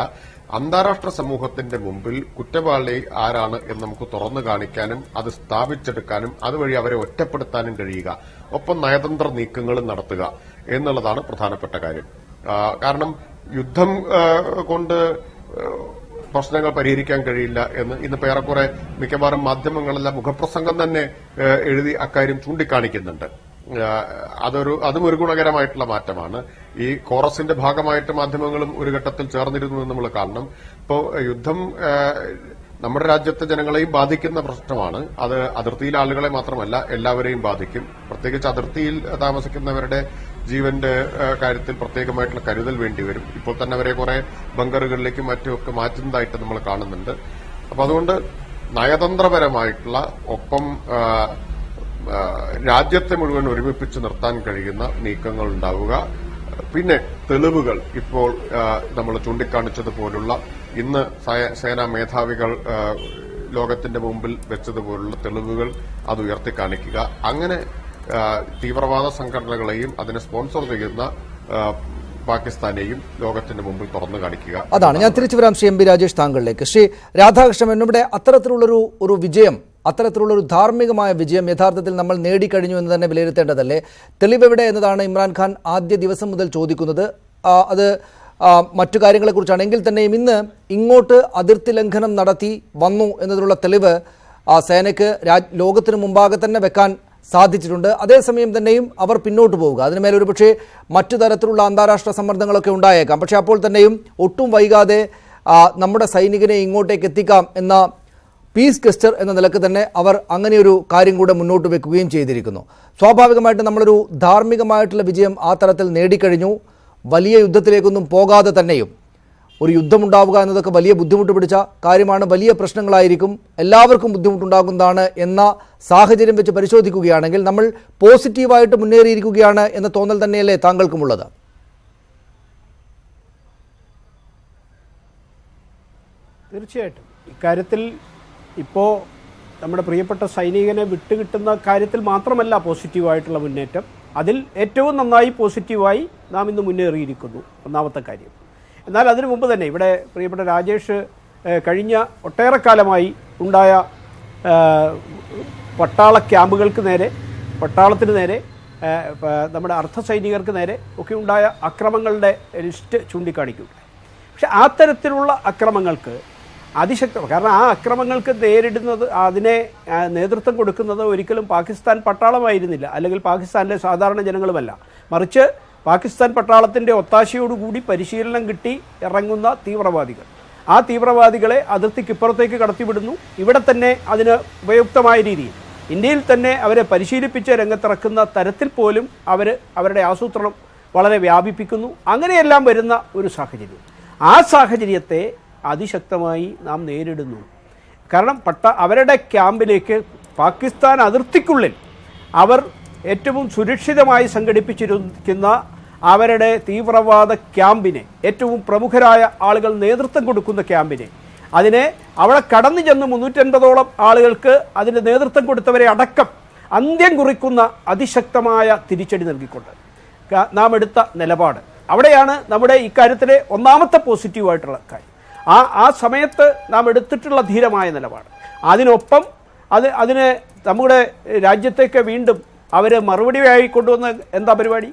അന്താരാഷ്ട്ര സമൂഹത്തിന്റെ മുമ്പിൽ കുറ്റവാളി ആരാണ് എന്ന് നമുക്ക് തുറന്നു കാണിക്കാനും അത് സ്ഥാപിച്ചെടുക്കാനും അതുവഴി അവരെ ഒറ്റപ്പെടുത്താനും കഴിയുക, ഒപ്പം നയതന്ത്ര നീക്കങ്ങളും നടത്തുക എന്നുള്ളതാണ് പ്രധാനപ്പെട്ട കാര്യം. കാരണം യുദ്ധം കൊണ്ട് പ്രശ്നങ്ങൾ പരിഹരിക്കാൻ കഴിയില്ല എന്ന് ഇന്നിപ്പോ ഏറെക്കുറെ മിക്കവാറും മാധ്യമങ്ങളെല്ലാം മുഖപ്രസംഗം തന്നെ എഴുതി അക്കാര്യം ചൂണ്ടിക്കാണിക്കുന്നുണ്ട്. അതും ഒരു ഗുണകരമായിട്ടുള്ള മാറ്റമാണ്. ഈ കോറസിന്റെ ഭാഗമായിട്ട് മാധ്യമങ്ങളും ഒരു ഘട്ടത്തിൽ ചേർന്നിരുന്നു എന്ന് നമ്മൾ കാണണം. ഇപ്പോ യുദ്ധം നമ്മുടെ രാജ്യത്തെ ജനങ്ങളെയും ബാധിക്കുന്ന പ്രശ്നമാണ്. അത് അതിർത്തിയിലെ ആളുകളെ മാത്രമല്ല എല്ലാവരെയും ബാധിക്കും. പ്രത്യേകിച്ച് അതിർത്തിയിൽ താമസിക്കുന്നവരുടെ ജീവന്റെ കാര്യത്തിൽ പ്രത്യേകമായിട്ടുള്ള കരുതൽ വേണ്ടിവരും. ഇപ്പോൾ തന്നെ അവരെ കുറെ ബങ്കറുകളിലേക്കും മറ്റുമൊക്കെ മാറ്റുന്നതായിട്ട് നമ്മൾ കാണുന്നുണ്ട്. അപ്പൊ അതുകൊണ്ട് നയതന്ത്രപരമായിട്ടുള്ള ഒപ്പം രാജ്യത്തെ മുഴുവൻ ഒരുമിപ്പിച്ച് നിർത്താൻ കഴിയുന്ന നീക്കങ്ങൾ ഉണ്ടാവുക. പിന്നെ തെളിവുകൾ ഇപ്പോൾ നമ്മൾ ചൂണ്ടിക്കാണിച്ചതുപോലുള്ള ഇന്ന് സേനാ മേധാവികൾ ലോകത്തിന്റെ മുമ്പിൽ വെച്ചതുപോലുള്ള തെളിവുകൾ അത് ഉയർത്തിക്കാണിക്കുക. അങ്ങനെ തീവ്രവാദ സംഘടനകളെയും അതിനെ സ്പോൺസർ ചെയ്യുന്ന പാകിസ്ഥാനെയും ലോകത്തിന്റെ മുമ്പിൽ തുറന്നു കാണിക്കുക. അതാണ് ഞാൻ തിരിച്ചു വരാം ശ്രീ MP രാജേഷ് താങ്കളിലേക്ക്. ശ്രീ രാധാകൃഷ്ണൻ, ഇവിടെ അത്തരത്തിലുള്ളൊരു വിജയം, അത്തരത്തിലുള്ളൊരു ധാർമ്മികമായ വിജയം യഥാർത്ഥത്തിൽ നമ്മൾ നേടിക്കഴിഞ്ഞു എന്ന് തന്നെ വിലയിരുത്തേണ്ടതല്ലേ? തെളിവെവിടെ എന്നതാണ് ഇമ്രാൻഖാൻ ആദ്യ ദിവസം മുതൽ ചോദിക്കുന്നത്. അത് മറ്റു കാര്യങ്ങളെക്കുറിച്ചാണെങ്കിൽ തന്നെയും ഇന്ന് ഇങ്ങോട്ട് അതിർത്തി ലംഘനം നടത്തി വന്നു എന്നതിനുള്ള തെളിവ് സേനയ്ക്ക് ലോകത്തിനു മുമ്പാകെ തന്നെ വെക്കാൻ സാധിച്ചിട്ടുണ്ട്. അതേസമയം തന്നെയും അവർ പിന്നോട്ട് പോവുക, അതിനുമേൽ ഒരു പക്ഷേ മറ്റു തരത്തിലുള്ള അന്താരാഷ്ട്ര സമ്മർദ്ദങ്ങളൊക്കെ ഉണ്ടായേക്കാം. പക്ഷേ അപ്പോൾ തന്നെയും ഒട്ടും വൈകാതെ നമ്മുടെ സൈനികനെ ഇങ്ങോട്ടേക്ക് എത്തിക്കാം എന്ന പീസ് ഗസ്റ്റർ എന്ന നിലക്ക് തന്നെ അവർ അങ്ങനെയൊരു കാര്യം കൂടെ മുന്നോട്ട് വെക്കുകയും ചെയ്തിരിക്കുന്നു. സ്വാഭാവികമായിട്ട് നമ്മളൊരു ധാർമ്മികമായിട്ടുള്ള വിജയം ആ തരത്തിൽ നേടിക്കഴിഞ്ഞു. വലിയ യുദ്ധത്തിലേക്കൊന്നും പോകാതെ തന്നെയും ഒരു യുദ്ധമുണ്ടാവുക എന്നതൊക്കെ വലിയ ബുദ്ധിമുട്ട് പിടിച്ച കാര്യമാണ്, വലിയ പ്രശ്നങ്ങളായിരിക്കും, എല്ലാവർക്കും ബുദ്ധിമുട്ടുണ്ടാകുന്നതാണ് എന്ന സാഹചര്യം വെച്ച് പരിശോധിക്കുകയാണെങ്കിൽ നമ്മൾ പോസിറ്റീവായിട്ട് മുന്നേറിയിരിക്കുകയാണ് എന്ന തോന്നൽ തന്നെയല്ലേ താങ്കൾക്കുമുള്ളത്? തീർച്ചയായിട്ടും ഇക്കാര്യത്തിൽ ഇപ്പോൾ നമ്മുടെ പ്രിയപ്പെട്ട സൈനികനെ വിട്ടുകിട്ടുന്ന കാര്യത്തിൽ മാത്രമല്ല പോസിറ്റീവായിട്ടുള്ള മുന്നേറ്റം, അതിൽ ഏറ്റവും നന്നായി പോസിറ്റീവായി നാം ഇന്ന് മുന്നേറിയിരിക്കുന്നു, ഒന്നാമത്തെ കാര്യം. എന്നാൽ അതിനു മുമ്പ് തന്നെ ഇവിടെ പ്രിയപ്പെട്ട രാജേഷ് കഴിഞ്ഞ ഒട്ടേറെ കാലമായി ഉണ്ടായ പട്ടാള ക്യാമ്പുകൾക്ക് നേരെ, പട്ടാളത്തിന് നേരെ, നമ്മുടെ അർദ്ധസൈനികർക്ക് നേരെ ഒക്കെ ഉണ്ടായ അക്രമങ്ങളുടെ ലിസ്റ്റ് ചൂണ്ടിക്കാണിക്കുക. പക്ഷെ ആ തരത്തിലുള്ള അക്രമങ്ങൾക്ക് അതിശക്തം, കാരണം ആ അക്രമങ്ങൾക്ക് നേരിടുന്നത്, അതിനെ നേതൃത്വം കൊടുക്കുന്നത് ഒരിക്കലും പാകിസ്ഥാൻ പട്ടാളമായിരുന്നില്ല, അല്ലെങ്കിൽ പാകിസ്ഥാനിലെ സാധാരണ ജനങ്ങളുമല്ല, മറിച്ച് പാകിസ്ഥാൻ പട്ടാളത്തിൻ്റെ ഒത്താശയോടുകൂടി പരിശീലനം കിട്ടി ഇറങ്ങുന്ന തീവ്രവാദികൾ. ആ തീവ്രവാദികളെ അതിർത്തിക്കിപ്പുറത്തേക്ക് കടത്തിവിടുന്നു. ഇവിടെ തന്നെ അതിന് ഉപയുക്തമായ രീതിയിൽ ഇന്ത്യയിൽ തന്നെ അവരെ പരിശീലിപ്പിച്ച് രംഗത്തിറക്കുന്ന തരത്തിൽ പോലും അവരുടെ ആസൂത്രണം വളരെ വ്യാപിപ്പിക്കുന്നു. അങ്ങനെയെല്ലാം വരുന്ന ഒരു സാഹചര്യം, ആ സാഹചര്യത്തെ അതിശക്തമായി നാം നേരിടുന്നു. കാരണം അവരുടെ ക്യാമ്പിലേക്ക് പാകിസ്ഥാൻ അതിർത്തിക്കുള്ളിൽ അവർ ഏറ്റവും സുരക്ഷിതമായി സംഘടിപ്പിച്ചിരിക്കുന്ന അവരുടെ തീവ്രവാദ ക്യാമ്പിനെ, ഏറ്റവും പ്രമുഖരായ ആളുകൾ നേതൃത്വം കൊടുക്കുന്ന ക്യാമ്പിനെ, അതിനെ അവിടെ കടന്നു ചെന്ന് 350ഓളം ആളുകൾക്ക് അതിന് നേതൃത്വം കൊടുത്തവരെ അടക്കം അന്ത്യം കുറിക്കുന്ന അതിശക്തമായ തിരിച്ചടി നൽകിക്കൊണ്ട് നാം എടുത്ത നിലപാട്, അവിടെയാണ് നമ്മുടെ ഇക്കാര്യത്തിലെ ഒന്നാമത്തെ പോസിറ്റീവായിട്ടുള്ള കാര്യം. ആ സമയത്ത് നാം എടുത്തിട്ടുള്ള ധീരമായ നിലപാട്. അതിനൊപ്പം അതിന് നമ്മുടെ രാജ്യത്തേക്ക് വീണ്ടും അവർ മറുപടിയായി കൊണ്ടുവന്ന എന്താ പരിപാടി?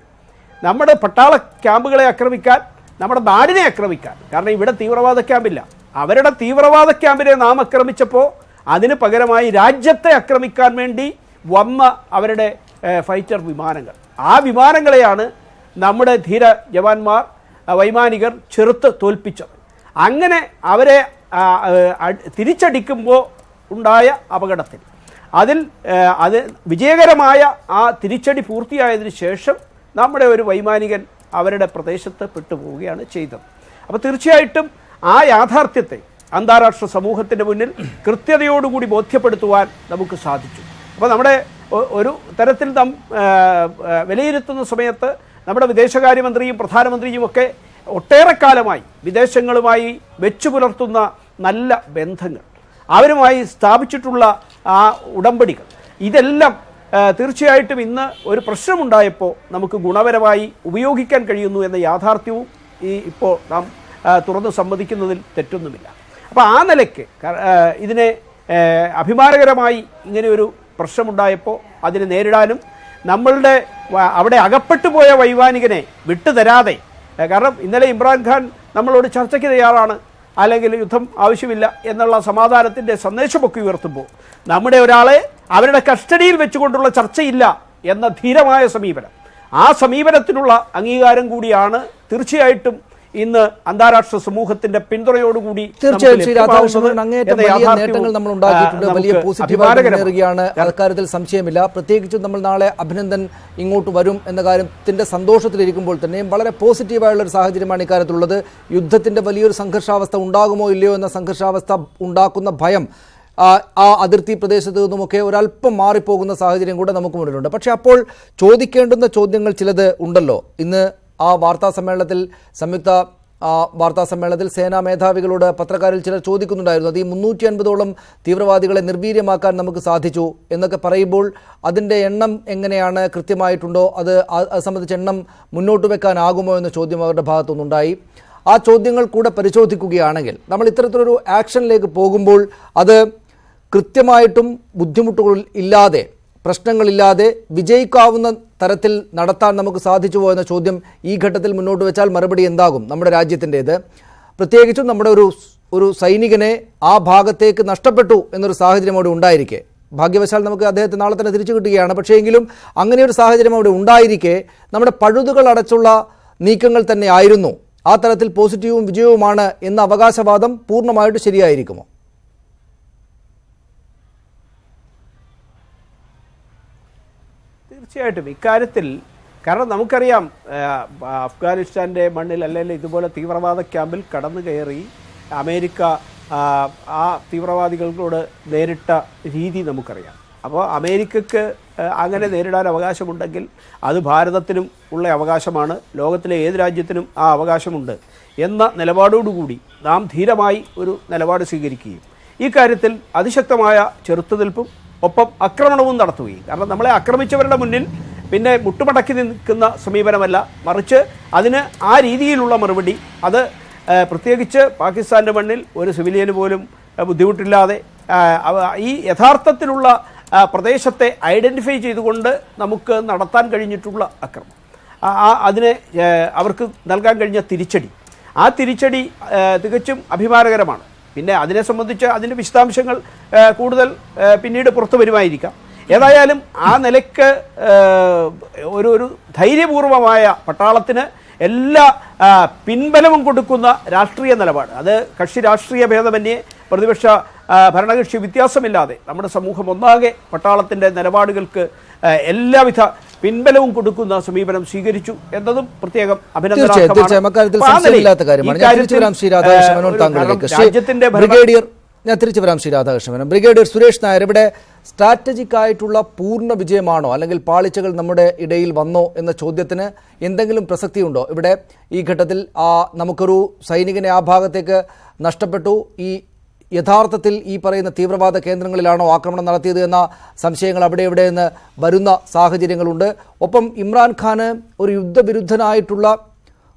നമ്മുടെ പട്ടാള ക്യാമ്പുകളെ ആക്രമിക്കാൻ, നമ്മുടെ നാടിനെ ആക്രമിക്കാൻ. കാരണം ഇവിടെ തീവ്രവാദ ക്യാമ്പില്ല. അവരുടെ തീവ്രവാദ ക്യാമ്പിനെ നാം ആക്രമിച്ചപ്പോൾ അതിന് പകരമായി രാജ്യത്തെ ആക്രമിക്കാൻ വേണ്ടി വന്ന അവരുടെ ഫൈറ്റർ വിമാനങ്ങൾ, ആ വിമാനങ്ങളെയാണ് നമ്മുടെ ധീര ജവാന്മാർ, വൈമാനികർ ചെറുത്ത് തോൽപ്പിച്ചത്. അങ്ങനെ അവരെ തിരിച്ചടിക്കുമ്പോൾ ഉണ്ടായ അപകടത്തിൽ അത് വിജയകരമായ ആ തിരിച്ചടി പൂർത്തിയായതിനു ശേഷം നമ്മുടെ ഒരു വൈമാനികൻ അവരുടെ പ്രദേശത്ത് പെട്ടുപോവുകയാണ് ചെയ്തത്. അപ്പോൾ തീർച്ചയായിട്ടും ആ യാഥാർത്ഥ്യത്തെ അന്താരാഷ്ട്ര സമൂഹത്തിൻ്റെ മുന്നിൽ കൃത്യതയോടുകൂടി ബോധ്യപ്പെടുത്തുവാൻ നമുക്ക് സാധിച്ചു. അപ്പോൾ നമ്മുടെ ഒരു തരത്തിൽ നാം വിലയിരുത്തുന്ന സമയത്ത് നമ്മുടെ വിദേശകാര്യമന്ത്രിയും പ്രധാനമന്ത്രിയും ഒക്കെ ഒട്ടേറെ കാലമായി വിദേശങ്ങളുമായി വെച്ചു പുലർത്തുന്ന നല്ല ബന്ധങ്ങൾ, അവരുമായി സ്ഥാപിച്ചിട്ടുള്ള ആ ഉടമ്പടികൾ, ഇതെല്ലാം തീർച്ചയായിട്ടും ഇന്ന് ഒരു പ്രശ്നമുണ്ടായപ്പോൾ നമുക്ക് ഗുണപരമായി ഉപയോഗിക്കാൻ കഴിയുന്നു എന്ന യാഥാർത്ഥ്യവും ഇപ്പോൾ നാം തുറന്ന് സമ്മതിക്കുന്നതിൽ തെറ്റൊന്നുമില്ല. അപ്പോൾ ആ നിലയ്ക്ക് ഇതിനെ അഭിമാനകരമായി ഇങ്ങനെയൊരു പ്രശ്നമുണ്ടായപ്പോൾ അതിനെ നേരിടാനും നമ്മളുടെ അവിടെ അകപ്പെട്ടു പോയ വൈമാനികനെ വിട്ടുതരാതെ, കാരണം ഇന്നലെ ഇമ്രാൻഖാൻ നമ്മളോട് ചർച്ചയ്ക്ക് തയ്യാറാണ്, അല്ലെങ്കിൽ യുദ്ധം ആവശ്യമില്ല എന്നുള്ള സമാധാനത്തിൻ്റെ സന്ദേശമൊക്കെ ഉയർത്തുമ്പോൾ നമ്മുടെ ഒരാളെ അവരുടെ കസ്റ്റഡിയിൽ വെച്ചുകൊണ്ടുള്ള ചർച്ചയില്ല എന്ന ധീരമായ സമീപനം, ആ സമീപനത്തിനുള്ള അംഗീകാരം കൂടിയാണ് തീർച്ചയായിട്ടും ഇന്ന് അന്താരാഷ്ട്ര സമൂഹത്തിന്റെ പിന്തുണയോടുകൂടി നേട്ടങ്ങൾ നമ്മൾ ഉണ്ടാക്കിയിട്ടുണ്ട്. വലിയ പോസിറ്റീവായി മുന്നേറുകയാണ്, അക്കാര്യത്തിൽ സംശയമില്ല. പ്രത്യേകിച്ചും നമ്മൾ നാളെ അഭിനന്ദൻ ഇങ്ങോട്ട് വരും എന്ന കാര്യത്തിന്റെ സന്തോഷത്തിലിരിക്കുമ്പോൾ തന്നെയും വളരെ പോസിറ്റീവായുള്ള ഒരു സാഹചര്യമാണ് ഇക്കാര്യത്തിലുള്ളത്. യുദ്ധത്തിന്റെ വലിയൊരു സംഘർഷാവസ്ഥ ഉണ്ടാകുമോ ഇല്ലയോ എന്ന സംഘർഷാവസ്ഥ ഉണ്ടാക്കുന്ന ഭയം ആ അതിർത്തി പ്രദേശത്ത് നിന്നുമൊക്കെ ഒരല്പം മാറിപ്പോകുന്ന സാഹചര്യം കൂടെ നമുക്ക് മുന്നിലുണ്ട്. പക്ഷേ അപ്പോൾ ചോദിക്കേണ്ടുന്ന ചോദ്യങ്ങൾ ചിലത് ഉണ്ടല്ലോ. ഇന്ന് ആ വാർത്താ സമ്മേളനത്തിൽ, സംയുക്ത വാർത്താ സമ്മേളനത്തിൽ സേനാ മേധാവികളോട് പത്രക്കാരിൽ ചിലർ ചോദിക്കുന്നുണ്ടായിരുന്നു, അത് ഈ 350ഓളം തീവ്രവാദികളെ നിർവീര്യമാക്കാൻ നമുക്ക് സാധിച്ചു എന്നൊക്കെ പറയുമ്പോൾ അതിൻ്റെ എണ്ണം എങ്ങനെയാണ്, കൃത്യമായിട്ടുണ്ടോ, അത് സംബന്ധിച്ച് എണ്ണം മുന്നോട്ട് വെക്കാനാകുമോ എന്ന ചോദ്യം അവരുടെ ഭാഗത്തുനിന്നുണ്ടായി. ആ ചോദ്യങ്ങൾ കൂടെ പരിശോധിക്കുകയാണെങ്കിൽ നമ്മൾ ഇത്തരത്തിലൊരു ആക്ഷനിലേക്ക് പോകുമ്പോൾ അത് കൃത്യമായിട്ടും ബുദ്ധിമുട്ടുകൾ ഇല്ലാതെ, പ്രശ്നങ്ങളില്ലാതെ വിജയിക്കാവുന്ന തരത്തിൽ നടത്താൻ നമുക്ക് സാധിച്ചുവോ എന്ന ചോദ്യം ഈ ഘട്ടത്തിൽ മുന്നോട്ട് വെച്ചാൽ മറുപടി എന്താകും നമ്മുടെ രാജ്യത്തിൻ്റേത്? പ്രത്യേകിച്ചും നമ്മുടെ ഒരു സൈനികനെ ആ ഭാഗത്തേക്ക് നഷ്ടപ്പെട്ടു എന്നൊരു സാഹചര്യം അവിടെ ഉണ്ടായിരിക്കെ, ഭാഗ്യവശാൽ നമുക്ക് അദ്ദേഹത്തെ നാളെ തന്നെ തിരിച്ചു കിട്ടുകയാണ്, പക്ഷേ എങ്കിലും അങ്ങനെയൊരു സാഹചര്യം അവിടെ ഉണ്ടായിരിക്കെ നമ്മുടെ പഴുതുകൾ അടച്ചുള്ള നീക്കങ്ങൾ തന്നെ ആയിരുന്നു ആ തരത്തിൽ പോസിറ്റീവും വിജയവുമാണ് എന്ന അവകാശവാദം പൂർണ്ണമായിട്ട് ശരിയായിരിക്കുമോ? തീർച്ചയായിട്ടും ഇക്കാര്യത്തിൽ, കാരണം നമുക്കറിയാം അഫ്ഗാനിസ്ഥാൻ്റെ മണ്ണിൽ അല്ലെങ്കിൽ ഇതുപോലെ തീവ്രവാദ ക്യാമ്പിൽ കടന്നു കയറി അമേരിക്ക ആ തീവ്രവാദികളോട് നേരിട്ട രീതി നമുക്കറിയാം. അപ്പോൾ അമേരിക്കക്ക് അങ്ങനെ നേരിടാൻ അവകാശമുണ്ടെങ്കിൽ അത് ഭാരതത്തിനും ഉള്ള അവകാശമാണ്, ലോകത്തിലെ ഏത് രാജ്യത്തിനും ആ അവകാശമുണ്ട് എന്ന നിലപാടോടുകൂടി നാം ധീരമായി ഒരു നിലപാട് സ്വീകരിക്കുകയും ഈ കാര്യത്തിൽ അതിശക്തമായ ചെറുത്തുനിൽപ്പും ഒപ്പം ആക്രമണവും നടത്തുകയും, കാരണം നമ്മളെ ആക്രമിച്ചവരുടെ മുന്നിൽ പിന്നെ മുട്ടുമടക്കി നിൽക്കുന്ന സമീപനമല്ല, മറിച്ച് അതിന് ആ രീതിയിലുള്ള മറുപടി, അത് പ്രത്യേകിച്ച് പാകിസ്ഥാൻ്റെ മണ്ണിൽ ഒരു സിവിലിയന് പോലും ബുദ്ധിമുട്ടില്ലാതെ ഈ യഥാർത്ഥത്തിലുള്ള പ്രദേശത്തെ ഐഡൻറ്റിഫൈ ചെയ്തുകൊണ്ട് നമുക്ക് നടത്താൻ കഴിഞ്ഞിട്ടുള്ള ആക്രമണം, അതിനെ അവർക്ക് നൽകാൻ കഴിഞ്ഞ തിരിച്ചടി, ആ തിരിച്ചടി തികച്ചും അഭിമാനകരമാണ്. പിന്നെ അതിനെ സംബന്ധിച്ച് അതിൻ്റെ വിശദാംശങ്ങൾ കൂടുതൽ പിന്നീട് പുറത്തു വരുമായിരിക്കാം. ഏതായാലും ആ നിലയ്ക്ക് ഒരു ധൈര്യപൂർവമായ പട്ടാളത്തിന് എല്ലാ പിൻബലവും കൊടുക്കുന്ന രാഷ്ട്രീയ നിലപാട്, അത് കക്ഷി രാഷ്ട്രീയ ഭേദമന്യേ പ്രതിപക്ഷ ഭരണകക്ഷി വ്യത്യാസമില്ലാതെ നമ്മുടെ സമൂഹം ഒന്നാകെ പട്ടാളത്തിൻ്റെ നിലപാടുകൾക്ക് എല്ലാവിധ പിൻബലവും കൊടുക്കുന്ന സമീപനം സ്വീകരിച്ചു എന്നതും പ്രത്യേകം ഞാൻ തിരിച്ചു വരാം. ശ്രീ രാധാകൃഷ്ണൻ, ബ്രിഗേഡിയർ സുരേഷ് നായർ, ഇവിടെ സ്ട്രാറ്റജിക് ആയിട്ടുള്ള പൂർണ്ണ വിജയമാണോ അല്ലെങ്കിൽ പാളിച്ചകൾ നമ്മുടെ ഇടയിൽ വന്നോ എന്ന ചോദ്യത്തിന് എന്തെങ്കിലും പ്രസക്തിയുണ്ടോ? ഇവിടെ ഈ ഘട്ടത്തിൽ നമുക്കൊരു സൈനികനെ ആ ഭാഗത്തേക്ക് നഷ്ടപ്പെട്ടു. ഈ യഥാർത്ഥത്തിൽ ഈ പറയുന്ന തീവ്രവാദ കേന്ദ്രങ്ങളിലാണോ ആക്രമണം നടത്തിയത് എന്ന സംശയങ്ങൾ അവിടെ ഇവിടെ നിന്ന് വരുന്ന സാഹചര്യങ്ങളുണ്ട്. ഒപ്പം ഇമ്രാൻഖാന് ഒരു യുദ്ധവിരുദ്ധനായിട്ടുള്ള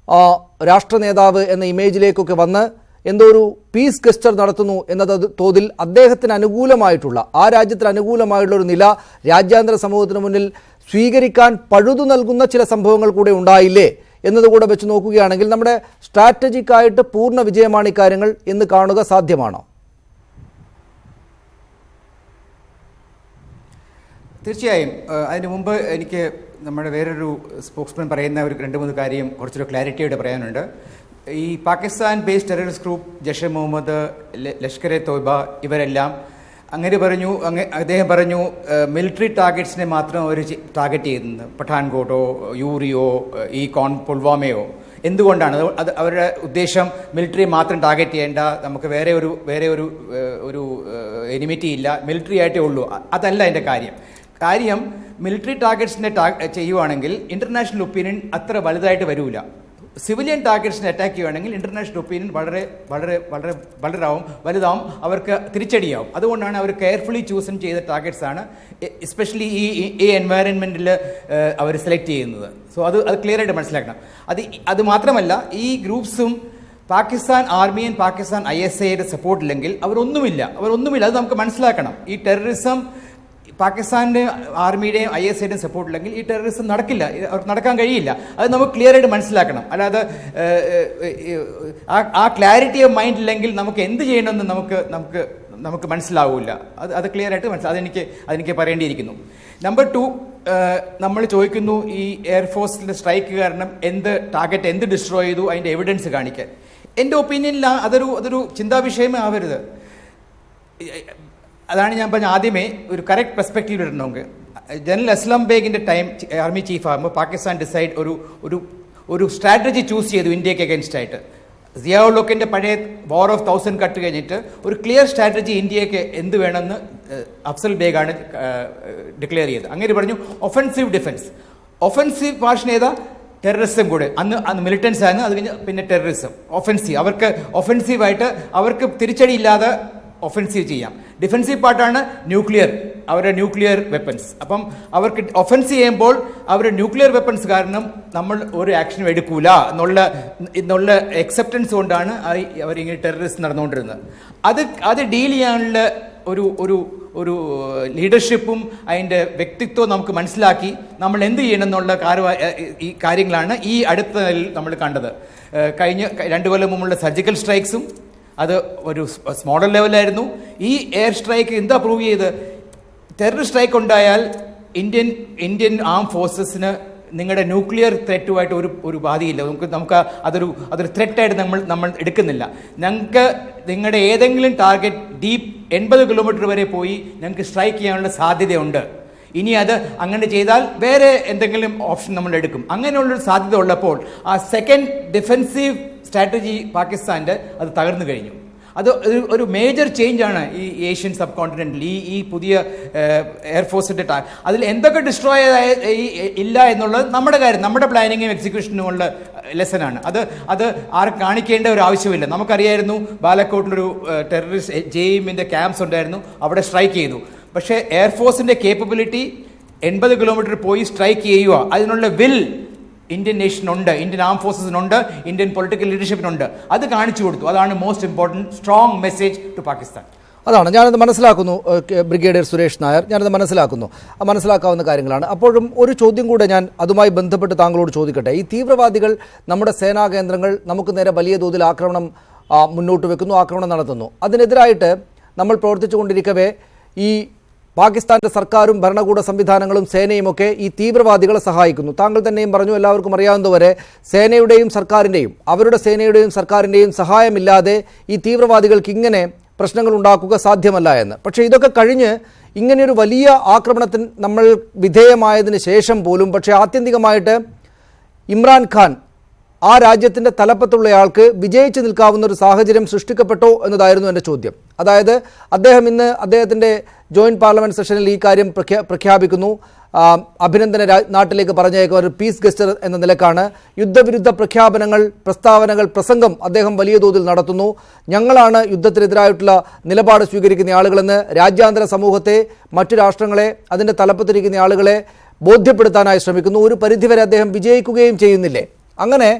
രാഷ്ട്ര നേതാവ് എന്ന ഇമേജിലേക്കൊക്കെ വന്ന് എന്തോ ഒരു പീസ് ഗസ്റ്റർ നടത്തുന്നു എന്നത് തോതിൽ അദ്ദേഹത്തിന് അനുകൂലമായിട്ടുള്ള, ആ രാജ്യത്തിന് അനുകൂലമായിട്ടുള്ള ഒരു നില രാജ്യാന്തര സമൂഹത്തിന് മുന്നിൽ സ്വീകരിക്കാൻ പഴുതു നൽകുന്ന ചില സംഭവങ്ങൾ കൂടെ ഉണ്ടായില്ലേ എന്നതുകൂടെ വെച്ച് നോക്കുകയാണെങ്കിൽ നമ്മുടെ സ്ട്രാറ്റജിക് ആയിട്ട് പൂർണ്ണ വിജയമാണ് ഇക്കാര്യങ്ങൾ എന്ന് കാണുക സാധ്യമാണോ? തീർച്ചയായും. അതിന് മുമ്പ് എനിക്ക് നമ്മുടെ വേറൊരു സ്പോക്സ്മാൻ പറയുന്ന ഒരു 2-3 കാര്യം കുറച്ചൊരു ക്ലാരിറ്റിയോടെ പറയാനുണ്ട്. ഈ Pakistan based terrorist group Jaish Muhammad, Lashkar e Taiba ഇവരെല്ലാം അദ്ദേഹം പറഞ്ഞു മിലിറ്ററി ടാർഗറ്റ്സിനെ മാത്രം അവർ ടാർഗറ്റ് ചെയ്യുന്നത്, പഠാൻകോട്ടോ യൂറിയോ ഈ പുൽവാമയോ. എന്തുകൊണ്ടാണ്? അത് അവരുടെ ഉദ്ദേശം മിലിറ്ററി മാത്രം ടാർഗറ്റ് ചെയ്യേണ്ട, നമുക്ക് വേറെ ഒരു എനിമിറ്റി ഇല്ല, മിലിറ്ററി ആയിട്ടേ ഉള്ളൂ. അതല്ല എൻ്റെ കാര്യം മിലിറ്ററി ടാർഗറ്റ്സിനെ ചെയ്യുവാണെങ്കിൽ ഇൻ്റർനാഷണൽ ഒപ്പീനിയൻ അത്ര വലുതായിട്ട് വരില്ല. സിവിലിയൻ ടാർഗറ്റ്സിനെ അറ്റാക്ക് ചെയ്യുകയാണെങ്കിൽ ഇൻ്റർനാഷണൽ ഒപ്പീനിയൻ വലുതാവും, അവർക്ക് തിരിച്ചടിയാവും. അതുകൊണ്ടാണ് അവർ കെയർഫുള്ളി ചൂസൺ ചെയ്ത ടാർഗറ്റ്സ് ആണ് എസ്പെഷ്യലി ഈ എൻവയറൺമെൻറ്റിൽ അവർ സെലക്ട് ചെയ്യുന്നത്. സോ അത് ക്ലിയർ ആയിട്ട് മനസ്സിലാക്കണം. അത് മാത്രമല്ല, ഈ ഗ്രൂപ്പ്സും പാകിസ്ഥാൻ ആർമിയും പാകിസ്ഥാൻ ISIയുടെ സപ്പോർട്ടില്ലെങ്കിൽ അവരൊന്നുമില്ല. അത് നമുക്ക് മനസ്സിലാക്കണം. ഈ ടെററിസം പാകിസ്ഥാൻ്റെ ആർമിയുടെയും ISIയുടെയും സപ്പോർട്ടില്ലെങ്കിൽ ഈ ടെററിസം നടക്കില്ല, അവർക്ക് നടക്കാൻ കഴിയില്ല. അത് നമുക്ക് ക്ലിയർ ആയിട്ട് മനസ്സിലാക്കണം. അല്ലാതെ ആ ക്ലാരിറ്റി ഓഫ് മൈൻഡ് ഇല്ലെങ്കിൽ നമുക്ക് എന്ത് ചെയ്യണമെന്ന് നമുക്ക് മനസ്സിലാവില്ല. അത് ക്ലിയർ ആയിട്ട് അതെനിക്ക് പറയേണ്ടിയിരിക്കുന്നു. നമ്പർ 2, നമ്മൾ ചോദിക്കുന്നു ഈ എയർഫോഴ്സിൻ്റെ സ്ട്രൈക്ക് കാരണം എന്ത് ഡിസ്ട്രോയ് ചെയ്തു, അതിൻ്റെ എവിഡൻസ് കാണിക്കാൻ. എൻ്റെ ഒപ്പീനിയനിൽ അതൊരു ചിന്താവിഷയമേ ആവരുത്. അതാണ് ഞാൻ പറഞ്ഞ ആദ്യമേ ഒരു കറക്റ്റ് പെർസ്പെക്റ്റീവ് ഇടണമെങ്കിൽ. ജനറൽ അസ്ലം ബേഗിൻ്റെ ടൈം ആർമി ചീഫ് ആകുമ്പോൾ പാകിസ്ഥാൻ ഡിസൈഡ് ഒരു സ്ട്രാറ്റജി ചൂസ് ചെയ്തു ഇന്ത്യക്ക് അഗൈൻസ്റ്റ് ആയിട്ട്. സിയാഉൽ ഹക്കിൻ്റെ പഴയ വാർ ഓഫ് 1000 കട്ട് കഴിഞ്ഞിട്ട് ഒരു ക്ലിയർ സ്ട്രാറ്റജി ഇന്ത്യക്ക് എന്ത് വേണമെന്ന് അഫ്സൽ ബേഗാണ് ഡിക്ലെയർ ചെയ്തത്. അങ്ങനെ പറഞ്ഞു ഒഫൻസീവ് ഡിഫൻസ്. ഒഫൻസീവ് പാർഷൻ ഏതാ? ടെററിസം കൂടെ. അന്ന് മിലിറ്റൻസ് ആയിരുന്നു, അത് കഴിഞ്ഞ് പിന്നെ ടെററിസം. ഒഫൻസീവ്, അവർക്ക് ഒഫൻസീവായിട്ട് അവർക്ക് തിരിച്ചടിയില്ലാതെ ഒഫൻസീവ് ചെയ്യാം. ഡിഫൻസീവ് പാർട്ടാണ് അവരുടെ ന്യൂക്ലിയർ വെപ്പൺസ്. അപ്പം അവർക്ക് ഒഫൻസ് ചെയ്യുമ്പോൾ അവരുടെ ന്യൂക്ലിയർ വെപ്പൺസ് കാരണം നമ്മൾ ഒരു ആക്ഷനും എടുക്കൂല എന്നുള്ള അക്സെപ്റ്റൻസ് കൊണ്ടാണ് അവരിങ്ങനെ ടെററിസ്റ്റ് നടന്നുകൊണ്ടിരുന്നത്. അത് ഡീൽ ചെയ്യാനുള്ള ഒരു ലീഡർഷിപ്പും അതിൻ്റെ വ്യക്തിത്വവും നമുക്ക് മനസ്സിലാക്കി നമ്മൾ എന്ത് ചെയ്യണം എന്നുള്ള ഈ കാര്യങ്ങളാണ് ഈ അടുത്ത നമ്മൾ കണ്ടത്. കഴിഞ്ഞ 2 കൊല്ലം മുമ്പുള്ള സർജിക്കൽ സ്ട്രൈക്സും അത് ഒരു സ്മോളർ ലെവലായിരുന്നു. ഈ എയർ സ്ട്രൈക്ക് എന്താ പ്രൂവ് ചെയ്ത്? ടെററിസ്റ്റ് സ്ട്രൈക്ക് ഉണ്ടായാൽ ഇന്ത്യൻ ആം ഫോഴ്സസിന് നിങ്ങളുടെ ന്യൂക്ലിയർ ത്രെറ്റുമായിട്ട് ഒരു ബാധയില്ല. നമുക്ക് അതൊരു ത്രെറ്റായിട്ട് നമ്മൾ എടുക്കുന്നില്ല. ഞങ്ങൾക്ക് നിങ്ങളുടെ ഏതെങ്കിലും ടാർഗറ്റ് ഡീപ്പ് 80 കിലോമീറ്റർ വരെ പോയി ഞങ്ങൾക്ക് സ്ട്രൈക്ക് ചെയ്യാനുള്ള സാധ്യതയുണ്ട്. ഇനി അത് അങ്ങനെ ചെയ്താൽ വേറെ എന്തെങ്കിലും ഓപ്ഷൻ നമ്മൾ എടുക്കും. അങ്ങനെയുള്ളൊരു സാധ്യത ഉള്ളപ്പോൾ ആ സെക്കൻഡ് ഡിഫെൻസീവ് സ്ട്രാറ്റജി പാകിസ്ഥാൻ്റെ അത് തകർന്നു കഴിഞ്ഞു. അത് ഒരു മേജർ ചേഞ്ചാണ് ഈ ഏഷ്യൻ സബ് കോണ്ടിനെന്റിൽ ഈ പുതിയ എയർഫോഴ്സിൻ്റെ അതിൽ എന്തൊക്കെ ഡിസ്ട്രോയ് ഇല്ല എന്നുള്ളത് നമ്മുടെ പ്ലാനിങ്ങും എക്സിക്യൂഷനും ഉള്ള ലെസനാണ്. അത് ആരും കാണിക്കേണ്ട ഒരു ആവശ്യമില്ല. നമുക്കറിയായിരുന്നു ബാലക്കോട്ടിലൊരു ടെററിസ്റ്റ് JEMന്റെ ക്യാമ്പ്സ് ഉണ്ടായിരുന്നു, അവിടെ സ്ട്രൈക്ക് ചെയ്തു. പക്ഷേ എയർഫോഴ്സിൻ്റെ കേപ്പബിലിറ്റി 80 കിലോമീറ്റർ പോയി സ്ട്രൈക്ക് ചെയ്യുക, അതിനുള്ള വിൽ ഇന്ത്യൻ നേഷനുണ്ട്, ഇന്ത്യൻ ആം ഫോഴ്സസിനുണ്ട്, ഇന്ത്യൻ പൊളിറ്റിക്കൽ ലീഡർഷിപ്പിനുണ്ട്. അത് കാണിച്ചു കൊടുത്തു. അതാണ് most important strong message to Pakistan. അതാണ് ഞാനത് മനസ്സിലാക്കുന്നു. ബ്രിഗേഡിയർ സുരേഷ് നായർ, ഞാനത് മനസ്സിലാക്കുന്നു. മനസ്സിലാക്കാവുന്ന കാര്യങ്ങളാണ്. അപ്പോഴും ഒരു ചോദ്യം കൂടെ ഞാൻ അതുമായി ബന്ധപ്പെട്ട് താങ്കളോട് ചോദിക്കട്ടെ. ഈ തീവ്രവാദികൾ നമ്മുടെ സേനാ കേന്ദ്രങ്ങൾ നമുക്ക് നേരെ വലിയ തോതിൽ ആക്രമണം മുന്നോട്ട് വെക്കുന്നു, ആക്രമണം നടത്തുന്നു. അതിനെതിരായിട്ട് നമ്മൾ പ്രവർത്തിച്ചുകൊണ്ടിരിക്കവേ ഈ പാകിസ്ഥാന്റെ സർക്കാരും ഭരണകൂട സംവിധാനങ്ങളും സേനയുമൊക്കെ ഈ തീവ്രവാദികളെ സഹായിക്കുന്നു. താങ്കൾ തന്നെയും പറഞ്ഞു, എല്ലാവർക്കും അറിയാവുന്നതുവരെ സേനയുടെയും സർക്കാരിൻ്റെയും അവരുടെ സേനയുടെയും സർക്കാരിൻ്റെയും സഹായമില്ലാതെ ഈ തീവ്രവാദികൾക്ക് ഇങ്ങനെ പ്രശ്നങ്ങൾ ഉണ്ടാക്കുക സാധ്യമല്ല എന്ന്. പക്ഷേ ഇതൊക്കെ കഴിഞ്ഞ് ഇങ്ങനെയൊരു വലിയ ആക്രമണത്തിന് നമ്മൾ വിധേയമായതിന് ശേഷം പോലും പക്ഷേ ആത്യന്തികമായിട്ട് ഇമ്രാൻഖാൻ ആ രാജ്യത്തിൻ്റെ തലപ്പത്തുള്ളയാൾക്ക് വിജയിച്ച് നിൽക്കാവുന്ന ഒരു സാഹചര്യം സൃഷ്ടിക്കപ്പെട്ടോ എന്നതായിരുന്നു എൻ്റെ ചോദ്യം. അതായത് അദ്ദേഹം ഇന്ന് അദ്ദേഹത്തിൻ്റെ ജോയിൻറ്റ് പാർലമെൻറ്റ് സെഷനിൽ ഈ കാര്യം പ്രഖ്യാപിക്കുന്നു. അഭിനന്ദന നാട്ടിലേക്ക് പറഞ്ഞേക്കുന്ന ഒരു പീസ് ഗസ്റ്റർ എന്ന നിലക്കാണ്. യുദ്ധവിരുദ്ധ പ്രഖ്യാപനങ്ങൾ, പ്രസ്താവനകൾ, പ്രസംഗം അദ്ദേഹം വലിയ തോതിൽ നടത്തുന്നു. ഞങ്ങളാണ് യുദ്ധത്തിനെതിരായിട്ടുള്ള നിലപാട് സ്വീകരിക്കുന്ന ആളുകളെന്ന് രാജ്യാന്തര സമൂഹത്തെ, മറ്റു രാഷ്ട്രങ്ങളെ, അതിൻ്റെ തലപ്പത്തിരിക്കുന്ന ആളുകളെ ബോധ്യപ്പെടുത്താനായി ശ്രമിക്കുന്നു. ഒരു പരിധിവരെ അദ്ദേഹം വിജയിക്കുകയും ചെയ്യുന്നില്ലേ? അങ്ങനെ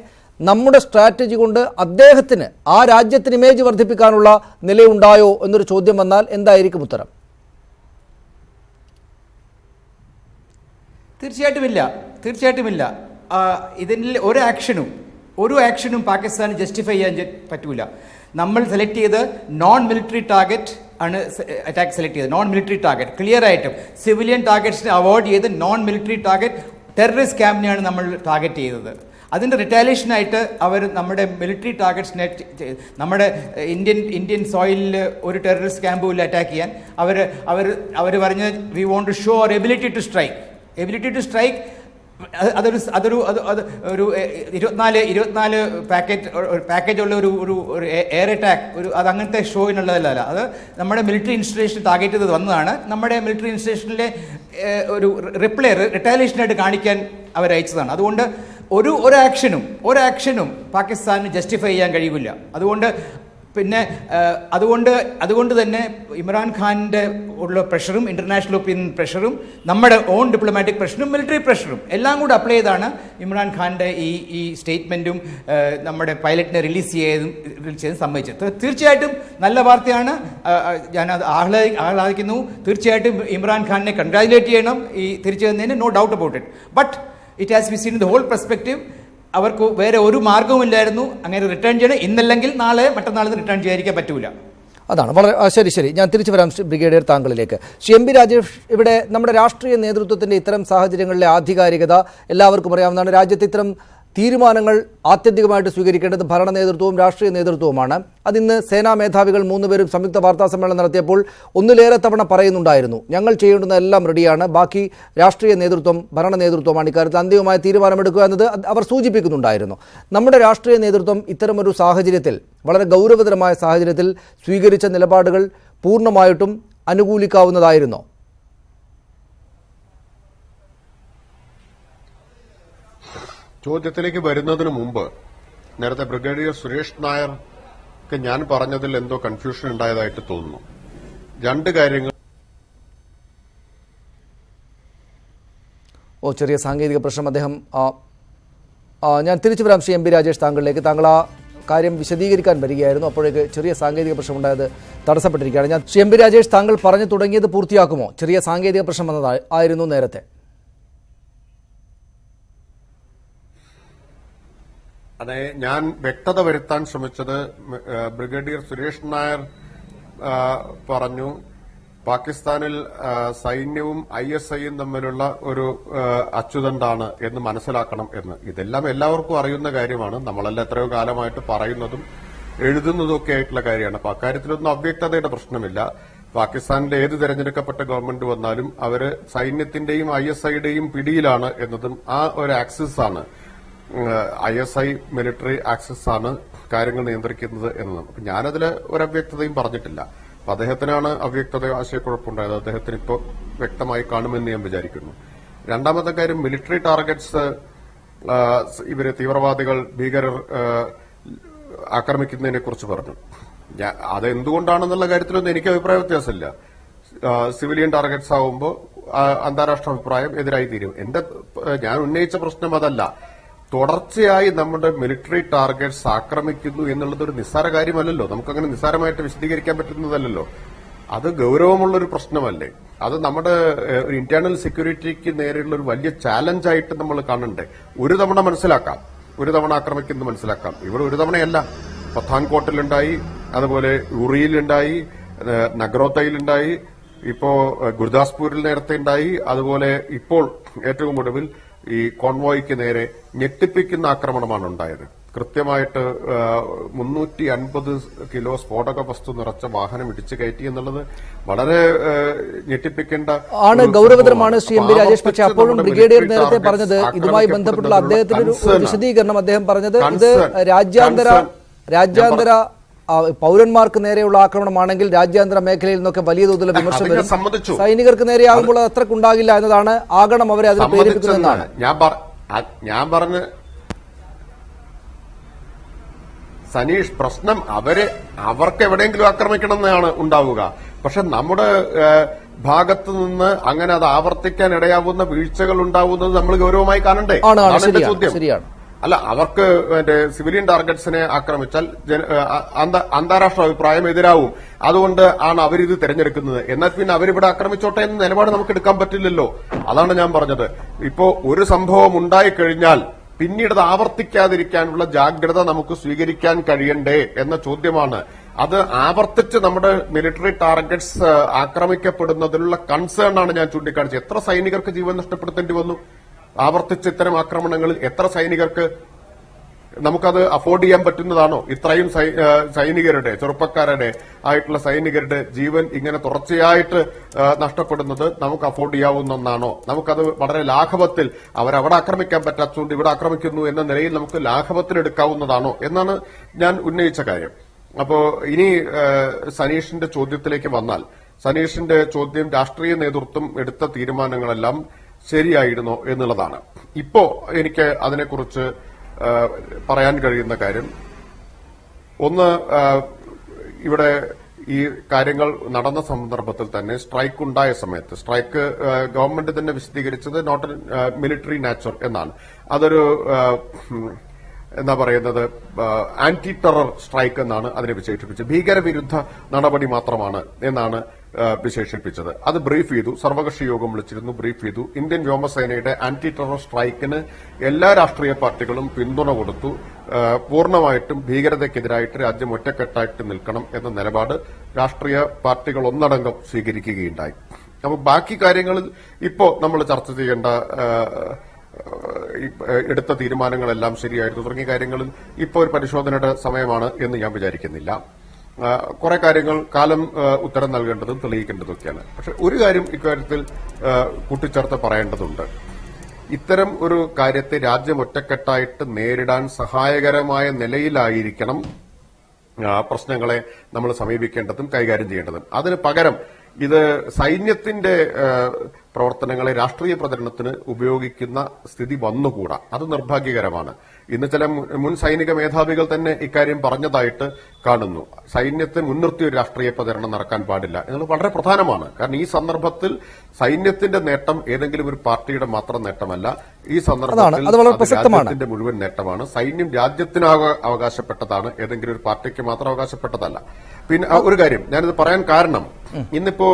നമ്മുടെ സ്ട്രാറ്റജി കൊണ്ട് അദ്ദേഹത്തിന് ആ രാജ്യത്തിന് ഇമേജ് വർദ്ധിപ്പിക്കാനുള്ള നിലയുണ്ടായോ എന്നൊരു ചോദ്യം വന്നാൽ എന്തായിരിക്കും ഉത്തരം? തീർച്ചയായിട്ടുമില്ല. ഇതിൽ ഒരു ആക്ഷനും പാകിസ്ഥാന് ജസ്റ്റിഫൈ ചെയ്യാൻ പറ്റൂല. നമ്മൾ സെലക്ട് ചെയ്ത് നോൺ മിലിറ്ററി ടാർഗറ്റ് ആണ് അറ്റാക്ക് സെലക്ട് ചെയ്തത്. നോൺ മിലിറ്ററി ടാർഗറ്റ് ക്ലിയർ ആയിട്ടും സിവിലിയൻ ടാർഗറ്റ്സിനെ അവോയ്ഡ് ചെയ്ത് നോൺ മിലിറ്ററി ടാർഗറ്റ് ടെററിസ്റ്റ് ക്യാമ്പിനെയാണ് നമ്മൾ ടാർഗറ്റ് ചെയ്തത്. അതിൻ്റെ റിറ്റാലിയേഷനായിട്ട് അവർ നമ്മുടെ മിലിറ്ററി ടാർഗറ്റ്സിനെ, നമ്മുടെ ഇന്ത്യൻ സോയിലിൽ ഒരു ടെററിസ്റ്റ് ക്യാമ്പും അറ്റാക്ക് ചെയ്യാൻ അവർ പറഞ്ഞ് we want to show our ability to strike. അതൊരു 24 പാക്കേജ് ഉള്ള ഒരു എയർ അറ്റാക്ക്, അത് അങ്ങനത്തെ ഷോയിനുള്ളതല്ല. അത് നമ്മുടെ മിലിറ്ററി ഇൻസ്റ്റലേഷൻ ടാർഗറ്റ് ചെയ്ത് വന്നതാണ്. നമ്മുടെ മിലിറ്ററി ഇൻസ്റ്റലേഷനിലെ ഒരു റിറ്റാലിയേഷനായിട്ട് കാണിക്കാൻ അവരയച്ചതാണ്. അതുകൊണ്ട് ഒരു ആക്ഷനും പാകിസ്ഥാന് ജസ്റ്റിഫൈ ചെയ്യാൻ കഴിയില്ല. അതുകൊണ്ട് തന്നെ ഇമ്രാൻഖാൻ്റെ ഉള്ള പ്രഷറും ഇന്റർനാഷണൽ ഒപ്പീനിയൻ പ്രഷറും നമ്മുടെ ഓൺ ഡിപ്ലോമാറ്റിക് പ്രഷറും മിലിറ്ററി പ്രഷറും എല്ലാം കൂടെ അപ്ലൈ ചെയ്താണ് ഇമ്രാൻഖാൻ്റെ ഈ സ്റ്റേറ്റ്മെൻറ്റും നമ്മുടെ പൈലറ്റിനെ റിലീസ് ചെയ്ത് സമ്മതിച്ചത്. തീർച്ചയായിട്ടും നല്ല വാർത്തയാണ്. ഞാനത് ആഹ്ലാദിക്കുന്നു. തീർച്ചയായിട്ടും ഇമ്രാൻഖാനെ കൺഗ്രാജുലേറ്റ് ചെയ്യണം ഈ തിരിച്ചു വന്നതിന്, no doubt about it. But it has be seen in the whole perspective. അവർക്ക് വേറെ ഒരു മാർഗവുമില്ലായിരുന്നു. അങ്ങനെ റിട്ടേൺ ചെയ്യണം. ഇന്നല്ലെങ്കിൽ നാളെ മറ്റന്നാൾ റിട്ടേൺ ചെയ്യാതിരിക്കാൻ പറ്റൂല. അതാണ് വളരെ ശരി. ഞാൻ തിരിച്ചു വരാം ബ്രിഗേഡിയർ താങ്കളിലേക്ക്. ശ്രീ എം പി രാജേഷ്, ഇവിടെ നമ്മുടെ രാഷ്ട്രീയ നേതൃത്വത്തിൻ്റെ ഇത്തരം സാഹചര്യങ്ങളിലെ ആധികാരികത എല്ലാവർക്കും അറിയാവുന്നതാണ്. രാജ്യത്ത് ഇത്തരം തീരുമാനങ്ങൾ ആത്യന്തികമായിട്ട് സ്വീകരിക്കേണ്ടത് ഭരണ നേതൃത്വവും രാഷ്ട്രീയ നേതൃത്വവുമാണ്. അതിന്ന് സേനാ മേധാവികൾ 3 പേരും സംയുക്ത വാർത്താ സമ്മേളനം നടത്തിയപ്പോൾ ഒന്നിലേറെ തവണ പറയുന്നുണ്ടായിരുന്നു, ഞങ്ങൾ ചെയ്യേണ്ടുന്ന എല്ലാം റെഡിയാണ്, ബാക്കി രാഷ്ട്രീയ നേതൃത്വം, ഭരണ നേതൃത്വമാണ് ഇക്കാര്യത്തിൽ അന്തിമമായ തീരുമാനമെടുക്കുക എന്നത് അവർ സൂചിപ്പിക്കുന്നുണ്ടായിരുന്നു. നമ്മുടെ രാഷ്ട്രീയ നേതൃത്വം ഇത്തരമൊരു സാഹചര്യത്തിൽ, വളരെ ഗൗരവതരമായ സാഹചര്യത്തിൽ സ്വീകരിച്ച നിലപാടുകൾ പൂർണ്ണമായിട്ടും അനുകൂലിക്കാവുന്നതായിരുന്നോ? ചോദ്യത്തിലേക്ക് വരുന്നതിന് മുമ്പ് നേരത്തെ ബ്രിഗേഡിയർ സുരേഷ് നായർക്ക് ഞാൻ പറഞ്ഞതിൽ എന്തോ കൺഫ്യൂഷൻ ഉണ്ടായതായിട്ട് തോന്നുന്നു. 2 കാര്യങ്ങൾ. ചെറിയ സാങ്കേതിക പ്രശ്നം. അദ്ദേഹം ഞാൻ തിരിച്ചു വരാം ശ്രീ എം പി രാജേഷ് താങ്കളിലേക്ക്. താങ്കൾ ആ കാര്യം വിശദീകരിക്കാൻ വരികയായിരുന്നു, അപ്പോഴേക്ക് ചെറിയ സാങ്കേതിക പ്രശ്നമുണ്ടായത് തടസ്സപ്പെട്ടിരിക്കുകയാണ്. ഞാൻ ശ്രീ എം പി രാജേഷ്, താങ്കൾ പറഞ്ഞു തുടങ്ങിയത് പൂർത്തിയാക്കുമോ? ചെറിയ സാങ്കേതിക പ്രശ്നം വന്നതായിരുന്നു നേരത്തെ. അതെ, ഞാൻ വ്യക്തത വരുത്താൻ ശ്രമിച്ചത് ബ്രിഗേഡിയർ സുരേഷ് നായർ പറഞ്ഞു പാകിസ്ഥാനിൽ സൈന്യവും ISIയും തമ്മിലുള്ള ഒരു അച്ചുതണ്ടാണ് എന്ന് മനസ്സിലാക്കണം എന്ന്. ഇതെല്ലാം എല്ലാവർക്കും അറിയുന്ന കാര്യമാണ്. നമ്മളെല്ലാം എത്രയോ കാലമായിട്ട് പറയുന്നതും എഴുതുന്നതും ഒക്കെ ആയിട്ടുള്ള കാര്യമാണ്. അപ്പൊ അക്കാര്യത്തിലൊന്നും അവ്യക്തതയുടെ പ്രശ്നമില്ല. പാകിസ്ഥാനിലെ ഏത് തെരഞ്ഞെടുക്കപ്പെട്ട ഗവൺമെന്റ് വന്നാലും അവര് സൈന്യത്തിന്റെയും ISIയുടെയും പിടിയിലാണ് എന്നതും ആ ഒരു ആക്സിസ് ആണ്. ISI മിലിറ്ററി ആക്സസ് ആണ് കാര്യങ്ങൾ നിയന്ത്രിക്കുന്നത് എന്നതും. അപ്പൊ ഞാനതിൽ ഒരു അവ്യക്തതയും പറഞ്ഞിട്ടില്ല. അപ്പൊ അദ്ദേഹത്തിനാണ് അവ്യക്തത, ആശയക്കുഴപ്പമുണ്ടായത്. അദ്ദേഹത്തിന് ഇപ്പോൾ വ്യക്തമായി കാണുമെന്ന് ഞാൻ വിചാരിക്കുന്നു. രണ്ടാമത്തെ കാര്യം, മിലിറ്ററി ടാർഗറ്റ്സ് ഇവര് തീവ്രവാദികൾ, ഭീകരർ ആക്രമിക്കുന്നതിനെ കുറിച്ച് പറഞ്ഞു. അതെന്തുകൊണ്ടാണെന്നുള്ള കാര്യത്തിലൊന്നും എനിക്ക് അഭിപ്രായ വ്യത്യാസമില്ല. സിവിലിയൻ ടാർഗറ്റ്സ് ആവുമ്പോൾ അന്താരാഷ്ട്ര അഭിപ്രായം എതിരായി തീരും. ഞാൻ ഉന്നയിച്ച പ്രശ്നം അതല്ല. തുടർച്ചയായി നമ്മുടെ മിലിറ്ററി ടാർഗറ്റ്സ് ആക്രമിക്കുന്നു എന്നുള്ളത് ഒരു നിസ്സാര കാര്യമല്ലല്ലോ. നമുക്കങ്ങനെ നിസ്സാരമായിട്ട് വിശദീകരിക്കാൻ പറ്റുന്നതല്ലല്ലോ. അത് ഗൗരവമുള്ളൊരു പ്രശ്നമല്ലേ? അത് നമ്മുടെ ഒരു ഇന്റേണൽ സെക്യൂരിറ്റിക്ക് നേരെയുള്ള ഒരു വലിയ ചാലഞ്ചായിട്ട് നമ്മൾ കാണണ്ടേ? ഒരു തവണ മനസ്സിലാക്കാം, ഒരു തവണ ആക്രമിക്കുന്നത് മനസ്സിലാക്കാം. ഇവിടെ ഒരു തവണയല്ല, പത്താൻകോട്ടിലുണ്ടായി, അതുപോലെ ഉറിയിലുണ്ടായി, നഗ്രോത്തയിലുണ്ടായി, ഇപ്പോ ഗുർദാസ്പൂരിൽ നേരത്തെ ഉണ്ടായി, അതുപോലെ ഇപ്പോൾ ഏറ്റവും ഒടുവിൽ ഈ കോൺവോയ്ക്ക് നേരെ ഞെട്ടിപ്പിക്കുന്ന ആക്രമണമാണ് ഉണ്ടായത്. കൃത്യമായിട്ട് 350 കിലോ സ്ഫോടക വസ്തു നിറച്ച വാഹനം ഇടിച്ചു കയറ്റി എന്നുള്ളത് വളരെ ഞെട്ടിപ്പിക്കേണ്ട ആണ്, ഗൗരവതരമാണ് ശ്രീ എം പി രാജേഷ്. പക്ഷേ അപ്പോഴും ബ്രിഗേഡിയർ നേരത്തെ പറഞ്ഞത് ഇതുമായി ബന്ധപ്പെട്ടുള്ള അദ്ദേഹത്തിന്റെ ഒരു വിശദീകരണം അദ്ദേഹം പറഞ്ഞത് ഇത് രാജ്യാന്തര പൗരന്മാർക്ക് നേരെയുള്ള ആക്രമണമാണെങ്കിൽ രാജ്യാന്തര മേഖലയിൽ നിന്നൊക്കെ വലിയ തോതിലുള്ള വിമർശനം വരും. സൈനികർക്ക് നേരെയാകുമ്പോൾ അത് അത്രക്കുണ്ടാകില്ല എന്നതാണ്, ആകണം അവരെ അതിന് പ്രേരിപ്പിക്കുന്നതെന്നാണ് ഞാൻ പറഞ്ഞ സനീഷ്. പ്രശ്നം അവർക്ക് എവിടെയെങ്കിലും ആക്രമിക്കണം എന്നാണ് ഉണ്ടാവുക. പക്ഷെ നമ്മുടെ ഭാഗത്തു നിന്ന് അങ്ങനെ അത് ആവർത്തിക്കാൻ ഇടയാവുന്ന വീഴ്ചകൾ ഉണ്ടാവുന്നത് നമ്മൾ ഗൗരവമായി കാണണ്ടേ? അതാണ് എന്റെ ചോദ്യം. അല്ല, അവർക്ക് സിവിലിയൻ ടാർഗറ്റ്സിനെ ആക്രമിച്ചാൽ അന്താരാഷ്ട്ര അഭിപ്രായം എതിരാവും. അതുകൊണ്ട് ആണ് അവരിത് തെരഞ്ഞെടുക്കുന്നത്. എന്നാൽ പിന്നെ അവരിവിടെ ആക്രമിച്ചോട്ടെ എന്ന നിലപാട് നമുക്ക് എടുക്കാൻ പറ്റില്ലല്ലോ. അതാണ് ഞാൻ പറഞ്ഞത്. ഇപ്പോ ഒരു സംഭവം ഉണ്ടായിക്കഴിഞ്ഞാൽ പിന്നീട് അത് ആവർത്തിക്കാതിരിക്കാനുള്ള ജാഗ്രത നമുക്ക് സ്വീകരിക്കാൻ കഴിയണ്ടേ എന്ന ചോദ്യമാണ്. അത് ആവർത്തിച്ച് നമ്മുടെ മിലിറ്ററി ടാർഗറ്റ്സ് ആക്രമിക്കപ്പെടുന്നതിലുള്ള കൺസേൺ ആണ് ഞാൻ ചൂണ്ടിക്കാണിച്ചത്. എത്ര സൈനികർക്ക് ജീവൻ നഷ്ടപ്പെടുത്തേണ്ടി വന്നു ആവർത്തിച്ച് ഇത്തരം ആക്രമണങ്ങളിൽ? എത്ര സൈനികർക്ക് നമുക്കത് അഫോർഡ് ചെയ്യാൻ പറ്റുന്നതാണോ? ഇത്രയും സൈനികരുടെ, ചെറുപ്പക്കാരുടെ ആയിട്ടുള്ള സൈനികരുടെ ജീവൻ ഇങ്ങനെ തുടർച്ചയായിട്ട് നഷ്ടപ്പെടുന്നത് നമുക്ക് അഫോർഡ് ചെയ്യാവുന്ന ഒന്നാണോ? നമുക്കത് വളരെ ലാഘവത്തിൽ അവരവിടെ ആക്രമിക്കാൻ പറ്റാത്തതുകൊണ്ട് ഇവിടെ ആക്രമിക്കുന്നു എന്ന നിലയിൽ നമുക്ക് ലാഘവത്തിലെടുക്കാവുന്നതാണോ എന്നാണ് ഞാൻ ഉന്നയിച്ച കാര്യം. അപ്പോ ഇനി സനീഷിന്റെ ചോദ്യത്തിലേക്ക് വന്നാൽ, സനീഷിന്റെ ചോദ്യം രാഷ്ട്രീയ നേതൃത്വം എടുത്ത തീരുമാനങ്ങളെല്ലാം ശരിയായിരുന്നോ എന്നുള്ളതാണ്. ഇപ്പോ എനിക്ക് അതിനെക്കുറിച്ച് പറയാൻ കഴിയുന്ന കാര്യം, ഒന്ന്, ഇവിടെ ഈ കാര്യങ്ങൾ നടന്ന സന്ദർഭത്തിൽ തന്നെ സ്ട്രൈക്ക് ഉണ്ടായ സമയത്ത്, സ്ട്രൈക്ക് ഗവൺമെന്റ് തന്നെ വിശദീകരിച്ചത് നോട്ട് മിലിറ്ററി നാച്ചർ എന്നാണ്. അതൊരു എന്താ പറയുന്നത്, ആന്റി ടെറർ സ്ട്രൈക്ക് എന്നാണ് അതിനെ വിശേഷിപ്പിച്ചത്. ഭീകരവിരുദ്ധ നടപടി മാത്രമാണ് എന്നാണ് വിശേഷിപ്പിച്ചത്. അത് ബ്രീഫ് ചെയ്തു, സർവകക്ഷി യോഗം വിളിച്ചിരുന്നു, ബ്രീഫ് ചെയ്തു. ഇന്ത്യൻ വ്യോമസേനയുടെ ആന്റി ടെറർ സ്ട്രൈക്കിന് എല്ലാ രാഷ്ട്രീയ പാർട്ടികളും പിന്തുണ കൊടുത്തു. പൂർണ്ണമായിട്ടും ഭീകരതയ്ക്കെതിരായിട്ട് രാജ്യം ഒറ്റക്കെട്ടായിട്ട് നിൽക്കണം എന്ന നിലപാട് രാഷ്ട്രീയ പാർട്ടികൾ ഒന്നടങ്കം സ്വീകരിക്കുകയുണ്ടായി. അപ്പോൾ ബാക്കി കാര്യങ്ങളിൽ ഇപ്പോ നമ്മൾ ചർച്ച ചെയ്യേണ്ട എടുത്ത തീരുമാനങ്ങളെല്ലാം ശരിയായിരുന്നു. തുടങ്ങിയ കാര്യങ്ങളിൽ ഇപ്പോൾ ഒരു പരിശോധനയുടെ സമയമാണ് എന്ന് ഞാൻ വിചാരിക്കുന്നില്ല. കുറെ കാര്യങ്ങൾ കാലം ഉത്തരം നൽകേണ്ടതും തെളിയിക്കേണ്ടതൊക്കെയാണ്. പക്ഷെ ഒരു കാര്യം ഇക്കാര്യത്തിൽ കൂട്ടിച്ചേർത്ത് പറയേണ്ടതുണ്ട്. ഇത്തരം ഒരു കാര്യത്തെ രാജ്യം ഒറ്റക്കെട്ടായിട്ട് നേരിടാൻ സഹായകരമായ നിലയിലായിരിക്കണം പ്രശ്നങ്ങളെ നമ്മൾ സമീപിക്കേണ്ടതും കൈകാര്യം ചെയ്യേണ്ടതും. അതിന് പകരം ഇത് സൈന്യത്തിന്റെ പ്രവർത്തനങ്ങളെ രാഷ്ട്രീയ പ്രചരണത്തിന് ഉപയോഗിക്കുന്ന സ്ഥിതി വന്നുകൂടാ. അത് നിർഭാഗ്യകരമാണ്. ഇന്ന് ചില മുൻ സൈനിക മേധാവികൾ തന്നെ ഇക്കാര്യം പറഞ്ഞതായിട്ട് കാണുന്നു. സൈന്യത്തെ മുൻനിർത്തി ഒരു രാഷ്ട്രീയ പ്രചരണം നടക്കാൻ പാടില്ല എന്നുള്ളത് വളരെ പ്രധാനമാണ്. കാരണം ഈ സന്ദർഭത്തിൽ സൈന്യത്തിന്റെ നേട്ടം ഏതെങ്കിലും ഒരു പാർട്ടിയുടെ മാത്രം നേട്ടമല്ല. ഈ സന്ദർഭത്തിൽ രാജ്യത്തിന്റെ മുഴുവൻ നേട്ടമാണ്. സൈന്യം രാജ്യത്തിന് അവകാശപ്പെട്ടതാണ്, ഏതെങ്കിലും ഒരു പാർട്ടിക്ക് മാത്രം അവകാശപ്പെട്ടതല്ല. പിന്നെ ഒരു കാര്യം ഞാനിത് പറയാൻ കാരണം, ഇന്നിപ്പോ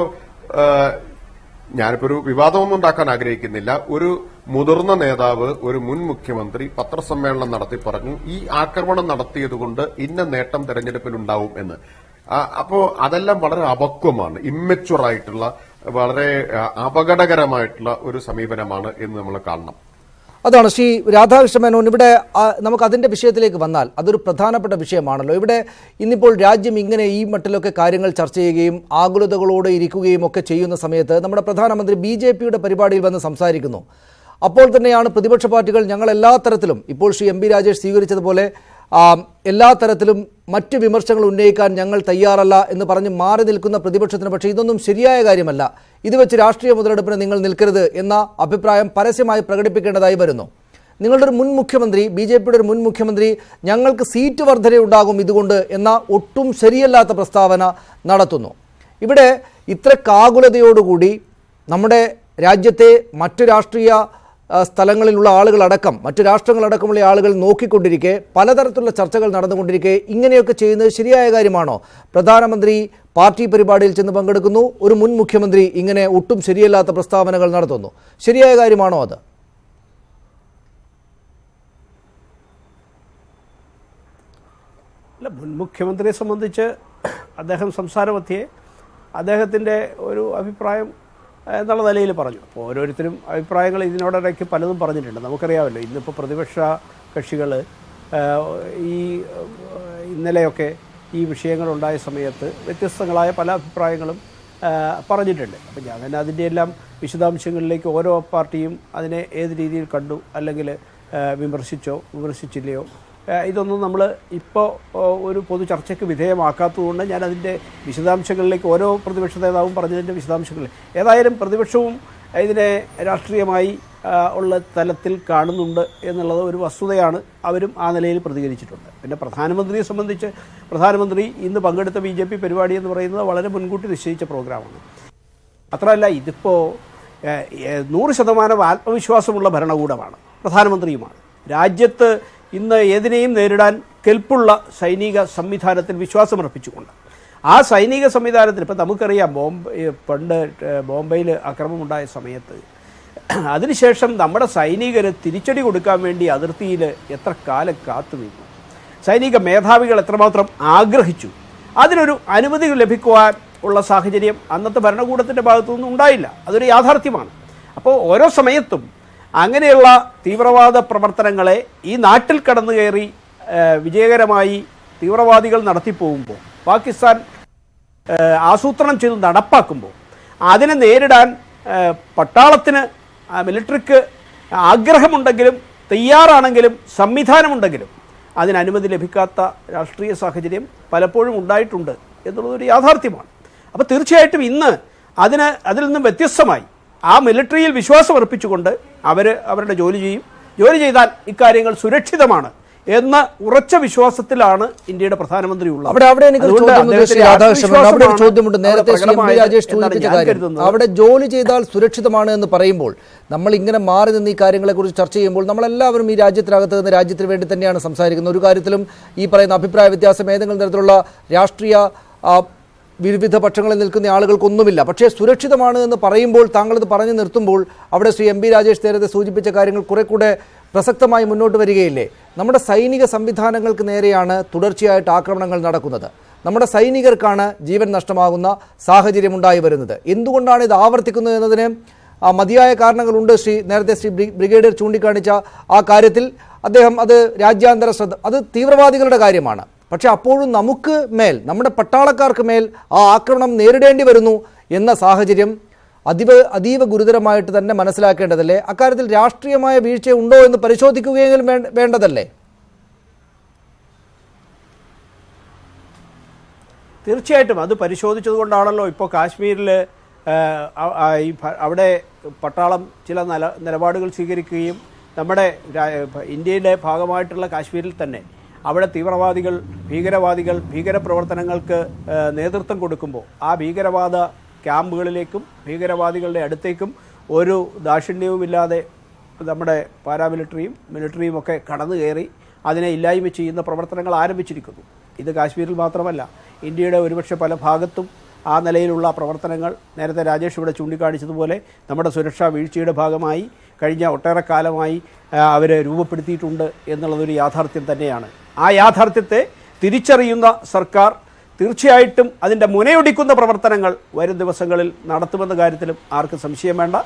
ഞാനിപ്പോ ഒരു വിവാദമൊന്നും ഉണ്ടാക്കാൻ ആഗ്രഹിക്കുന്നില്ല. ഒരു മുതിർന്ന നേതാവ്, ഒരു മുൻ മുഖ്യമന്ത്രി പത്രസമ്മേളനം നടത്തി പറഞ്ഞു, ഈ ആക്രമണം നടത്തിയതുകൊണ്ട് ഇന്ന നേട്ടം തെരഞ്ഞെടുപ്പിലുണ്ടാവും എന്ന്. അപ്പോ അതെല്ലാം വളരെ അപക്വമാണ്, ഇമ്മച്ചുറായിട്ടുള്ള, വളരെ അപകടകരമായിട്ടുള്ള ഒരു സമീപനമാണ് എന്ന് നമ്മൾ കാണണം. അതാണ് ശ്രീ രാധാകൃഷ്ണ മേനോൻ. ഇവിടെ നമുക്ക് അതിൻ്റെ വിഷയത്തിലേക്ക് വന്നാൽ അതൊരു പ്രധാനപ്പെട്ട വിഷയമാണല്ലോ. ഇവിടെ ഇന്നിപ്പോൾ രാജ്യം ഇങ്ങനെ ഈ മട്ടിലൊക്കെ കാര്യങ്ങൾ ചർച്ച ചെയ്യുകയും ആകുലതകളോടെ ഇരിക്കുകയും ഒക്കെ ചെയ്യുന്ന സമയത്ത് നമ്മുടെ പ്രധാനമന്ത്രി BJPയുടെ പരിപാടിയിൽ വന്ന് സംസാരിക്കുന്നു. അപ്പോൾ തന്നെയാണ് പ്രതിപക്ഷ പാർട്ടികൾ ഞങ്ങൾ എല്ലാ തരത്തിലും, ഇപ്പോൾ ശ്രീ എം പി രാജേഷ് സ്വീകരിച്ചതുപോലെ എല്ലാ തരത്തിലും മറ്റ് വിമർശനങ്ങൾ ഉന്നയിക്കാൻ ഞങ്ങൾ തയ്യാറല്ല എന്ന് പറഞ്ഞ് മാറി നിൽക്കുന്ന പ്രതിപക്ഷത്തിന് പക്ഷേ ഇതൊന്നും ശരിയായ കാര്യമല്ല. ഇത് വെച്ച് രാഷ്ട്രീയ മുതലെടുപ്പിന് നിങ്ങൾ നിൽക്കരുത് എന്ന അഭിപ്രായം പരസ്യമായി പ്രകടിപ്പിക്കേണ്ടതായി വരുന്നു. നിങ്ങളുടെ ഒരു മുൻ മുഖ്യമന്ത്രി, BJPയുടെ ഒരു മുൻ മുഖ്യമന്ത്രി ഞങ്ങൾക്ക് സീറ്റ് വർധനയുണ്ടാകും ഇതുകൊണ്ട് എന്ന ഒട്ടും ശരിയല്ലാത്ത പ്രസ്താവന നടത്തുന്നു. ഇവിടെ ഇത്ര കാകുലതയോടുകൂടി നമ്മുടെ രാജ്യത്തെ മറ്റു രാഷ്ട്രീയ സ്ഥലങ്ങളിലുള്ള ആളുകളടക്കം, മറ്റു രാഷ്ട്രങ്ങളടക്കമുള്ള ആളുകൾ നോക്കിക്കൊണ്ടിരിക്കെ, പലതരത്തിലുള്ള ചർച്ചകൾ നടന്നുകൊണ്ടിരിക്കെ ഇങ്ങനെയൊക്കെ ചെയ്യുന്നത് ശരിയായ കാര്യമാണോ? പ്രധാനമന്ത്രി പാർട്ടി പരിപാടിയിൽ ചെന്ന് പങ്കെടുക്കുന്നു. ഒരു മുൻ മുഖ്യമന്ത്രി ഇങ്ങനെ ഒട്ടും ശരിയല്ലാത്ത പ്രസ്താവനകൾ നടത്തുന്നു. ശരിയായ കാര്യമാണോ അത്? അല്ല, മുൻ മുഖ്യമന്ത്രിയെ സംബന്ധിച്ച് അദ്ദേഹം സംസാരമധ്യേ അദ്ദേഹത്തിൻ്റെ ഒരു അഭിപ്രായം എന്നുള്ള നിലയിൽ പറഞ്ഞു. അപ്പോൾ ഓരോരുത്തരും അഭിപ്രായങ്ങൾ ഇതിനോടിടയ്ക്ക് പലതും പറഞ്ഞിട്ടുണ്ട്. നമുക്കറിയാമല്ലോ, ഇന്നിപ്പോൾ പ്രതിപക്ഷ കക്ഷികൾ ഈ ഇന്നലെയൊക്കെ ഈ വിഷയങ്ങളുണ്ടായ സമയത്ത് വ്യത്യസ്തങ്ങളായ പല അഭിപ്രായങ്ങളും പറഞ്ഞിട്ടുണ്ട്. അപ്പം ഞാൻ തന്നെ അതിൻ്റെ എല്ലാം വിശദാംശങ്ങളിലേക്ക് ഓരോ പാർട്ടിയും അതിനെ ഏത് രീതിയിൽ കണ്ടു, അല്ലെങ്കിൽ വിമർശിച്ചില്ലയോ, ഇതൊന്നും നമ്മൾ ഇപ്പോൾ ഒരു പൊതു ചർച്ചയ്ക്ക് വിധേയമാക്കാത്തതുകൊണ്ട് ഞാൻ അതിൻ്റെ വിശദാംശങ്ങളിലേക്ക് ഓരോ പ്രതിപക്ഷ നേതാവും പറഞ്ഞതിൻ്റെ വിശദാംശങ്ങളിൽ ഏതായാലും പ്രതിപക്ഷവും ഇതിനെ രാഷ്ട്രീയമായി ഉള്ള തലത്തിൽ കാണുന്നുണ്ട് എന്നുള്ളത് ഒരു വസ്തുതയാണ്. അവരും ആ നിലയിൽ പ്രതികരിച്ചിട്ടുണ്ട്. പിന്നെ പ്രധാനമന്ത്രിയെ സംബന്ധിച്ച് പ്രധാനമന്ത്രി ഇന്ന് പങ്കെടുത്ത BJP പരിപാടി എന്ന് പറയുന്നത് വളരെ മുൻകൂട്ടി നിശ്ചയിച്ച പ്രോഗ്രാമാണ്. മാത്രമല്ല, ഇതിപ്പോൾ 100% ആത്മവിശ്വാസമുള്ള ഭരണകൂടമാണ്, പ്രധാനമന്ത്രിയുമാണ്. രാജ്യത്ത് ഇന്ന് ഏതിനെയും നേരിടാൻ കെൽപ്പുള്ള സൈനിക സംവിധാനത്തിൽ വിശ്വാസമർപ്പിച്ചുകൊണ്ട് ആ സൈനിക സംവിധാനത്തിൽ ഇപ്പം നമുക്കറിയാം, പണ്ട് ബോംബെയിൽ ആക്രമണമുണ്ടായ സമയത്ത് അതിനുശേഷം നമ്മുടെ സൈനികർ തിരിച്ചടി കൊടുക്കാൻ വേണ്ടി അതിർത്തിയിൽ എത്ര കാലം കാത്തു നിന്നു, സൈനിക മേധാവികൾ എത്രമാത്രം ആഗ്രഹിച്ചു. അതിനൊരു അനുമതി ലഭിക്കുവാൻ ഉള്ള സാഹചര്യം അന്നത്തെ ഭരണകൂടത്തിൻ്റെ ഭാഗത്തുനിന്നും ഉണ്ടായില്ല. അതൊരു യാഥാർത്ഥ്യമാണ്. അപ്പോൾ ഓരോ സമയത്തും അങ്ങനെയുള്ള തീവ്രവാദ പ്രവർത്തനങ്ങളെ ഈ നാട്ടിൽ കടന്നു കയറി വിജയകരമായി തീവ്രവാദികൾ നടത്തിപ്പോകുമ്പോൾ, പാകിസ്ഥാൻ ആസൂത്രണം ചെയ്ത് നടപ്പാക്കുമ്പോൾ അതിനെ നേരിടാൻ പട്ടാളത്തിന്, മിലിറ്ററിക്ക് ആഗ്രഹമുണ്ടെങ്കിലും തയ്യാറാണെങ്കിലും സംവിധാനമുണ്ടെങ്കിലും അതിന് അനുമതി ലഭിക്കാത്ത രാഷ്ട്രീയ സാഹചര്യം പലപ്പോഴും ഉണ്ടായിട്ടുണ്ട് എന്നുള്ളതൊരു യാഥാർത്ഥ്യമാണ്. അപ്പോൾ തീർച്ചയായിട്ടും ഇന്ന് അതിൽ നിന്നും വ്യത്യസ്തമായി ആ മിലിറ്ററിയിൽ വിശ്വാസം അർപ്പിച്ചുകൊണ്ട് അവരുടെ ജോലി ചെയ്യും. ജോലി ചെയ്താൽ ഇക്കാര്യങ്ങൾ സുരക്ഷിതമാണ് എന്ന ഉറച്ച വിശ്വാസത്തിലാണ് ഇന്ത്യയുടെ പ്രധാനമന്ത്രി ഉള്ളത്. അവിടെ ജോലി ചെയ്താൽ സുരക്ഷിതമാണ് എന്ന് പറയുമ്പോൾ, നമ്മൾ ഇങ്ങനെ മാറി നിന്ന് ഈ കാര്യങ്ങളെക്കുറിച്ച് ചർച്ച ചെയ്യുമ്പോൾ നമ്മളെല്ലാവരും ഈ രാജ്യത്തിനകത്ത് നിന്ന് രാജ്യത്തിന് വേണ്ടി തന്നെയാണ് സംസാരിക്കുന്നത്. ഒരു കാര്യത്തിലും ഈ പറയുന്ന അഭിപ്രായ വ്യത്യാസം ഏതെങ്കിലും തരത്തിലുള്ള രാഷ്ട്രീയ വിവിധ പക്ഷങ്ങളിൽ നിൽക്കുന്ന ആളുകൾക്കൊന്നുമില്ല. പക്ഷേ സുരക്ഷിതമാണ് എന്ന് പറയുമ്പോൾ, താങ്കളത് പറഞ്ഞു നിർത്തുമ്പോൾ അവിടെ ശ്രീ MP രാജേഷ് നേരത്തെ സൂചിപ്പിച്ച കാര്യങ്ങൾ കുറെ കൂടെ പ്രസക്തമായി മുന്നോട്ട് വരികയില്ലേ? നമ്മുടെ സൈനിക സംവിധാനങ്ങൾക്ക് നേരെയാണ് തുടർച്ചയായിട്ട് ആക്രമണങ്ങൾ നടക്കുന്നത്. നമ്മുടെ സൈനികർക്കാണ് ജീവൻ നഷ്ടമാകുന്ന സാഹചര്യം ഉണ്ടായി വരുന്നത്. എന്തുകൊണ്ടാണ് ഇത് ആവർത്തിക്കുന്നത് എന്നതിന് മതിയായ കാരണങ്ങളുണ്ട്. നേരത്തെ ശ്രീ ബ്രിഗേഡിയർ ചൂണ്ടിക്കാണിച്ച ആ കാര്യത്തിൽ അദ്ദേഹം അത് രാജ്യാന്തര ശ്രദ്ധ, അത് തീവ്രവാദികളുടെ കാര്യമാണ്. പക്ഷെ അപ്പോഴും നമുക്ക് മേൽ, നമ്മുടെ പട്ടാളക്കാർക്ക് മേൽ ആ ആക്രമണം നേരിടേണ്ടി വരുന്നു എന്ന സാഹചര്യം അതീവ ഗുരുതരമായിട്ട് തന്നെ മനസ്സിലാക്കേണ്ടതല്ലേ? അക്കാര്യത്തിൽ രാഷ്ട്രീയമായ വീഴ്ച ഉണ്ടോ എന്ന് പരിശോധിക്കുകയെങ്കിലും വേണ്ടതല്ലേ? തീർച്ചയായിട്ടും അത് പരിശോധിച്ചതുകൊണ്ടാണല്ലോ ഇപ്പോൾ കാശ്മീരിൽ അവിടെ പട്ടാളം ചില നിലപാടുകൾ സ്വീകരിക്കുകയും നമ്മുടെ ഇന്ത്യയുടെ ഭാഗമായിട്ടുള്ള കാശ്മീരിൽ തന്നെ അവിടെ ഭീകരവാദികൾ ഭീകരപ്രവർത്തനങ്ങൾക്ക് നേതൃത്വം കൊടുക്കുമ്പോൾ ആ ഭീകരവാദ ക്യാമ്പുകളിലേക്കും ഭീകരവാദികളുടെ അടുത്തേക്കും ഒരു ദാക്ഷിണ്യവുമില്ലാതെ നമ്മുടെ മിലിറ്ററിയും ഒക്കെ കടന്നു കയറി അതിനെ ഇല്ലായ്മ ചെയ്യുന്ന പ്രവർത്തനങ്ങൾ ആരംഭിച്ചിരിക്കുന്നു. ഇത് കാശ്മീരിൽ മാത്രമല്ല, ഇന്ത്യയുടെ ഒരുപക്ഷെ പല ഭാഗത്തും ആ നിലയിലുള്ള പ്രവർത്തനങ്ങൾ നേരത്തെ രാജേഷ് ഇവിടെ ചൂണ്ടിക്കാണിച്ചതുപോലെ നമ്മുടെ സുരക്ഷാ വീഴ്ചയുടെ ഭാഗമായി കഴിഞ്ഞ ഒട്ടേറെ കാലമായി അവർ രൂപപ്പെടുത്തിയിട്ടുണ്ട് എന്നുള്ളതൊരു യാഥാർത്ഥ്യം തന്നെയാണ്. ആ യാഥാർത്ഥ്യത്തെ തിരിച്ചറിയുന്ന സർക്കാർ തീർച്ചയായിട്ടും അതിൻ്റെ മുനയൊടിക്കുന്ന പ്രവർത്തനങ്ങൾ വരും ദിവസങ്ങളിൽ നടത്തുമെന്ന കാര്യത്തിലും ആർക്കും സംശയം വേണ്ട.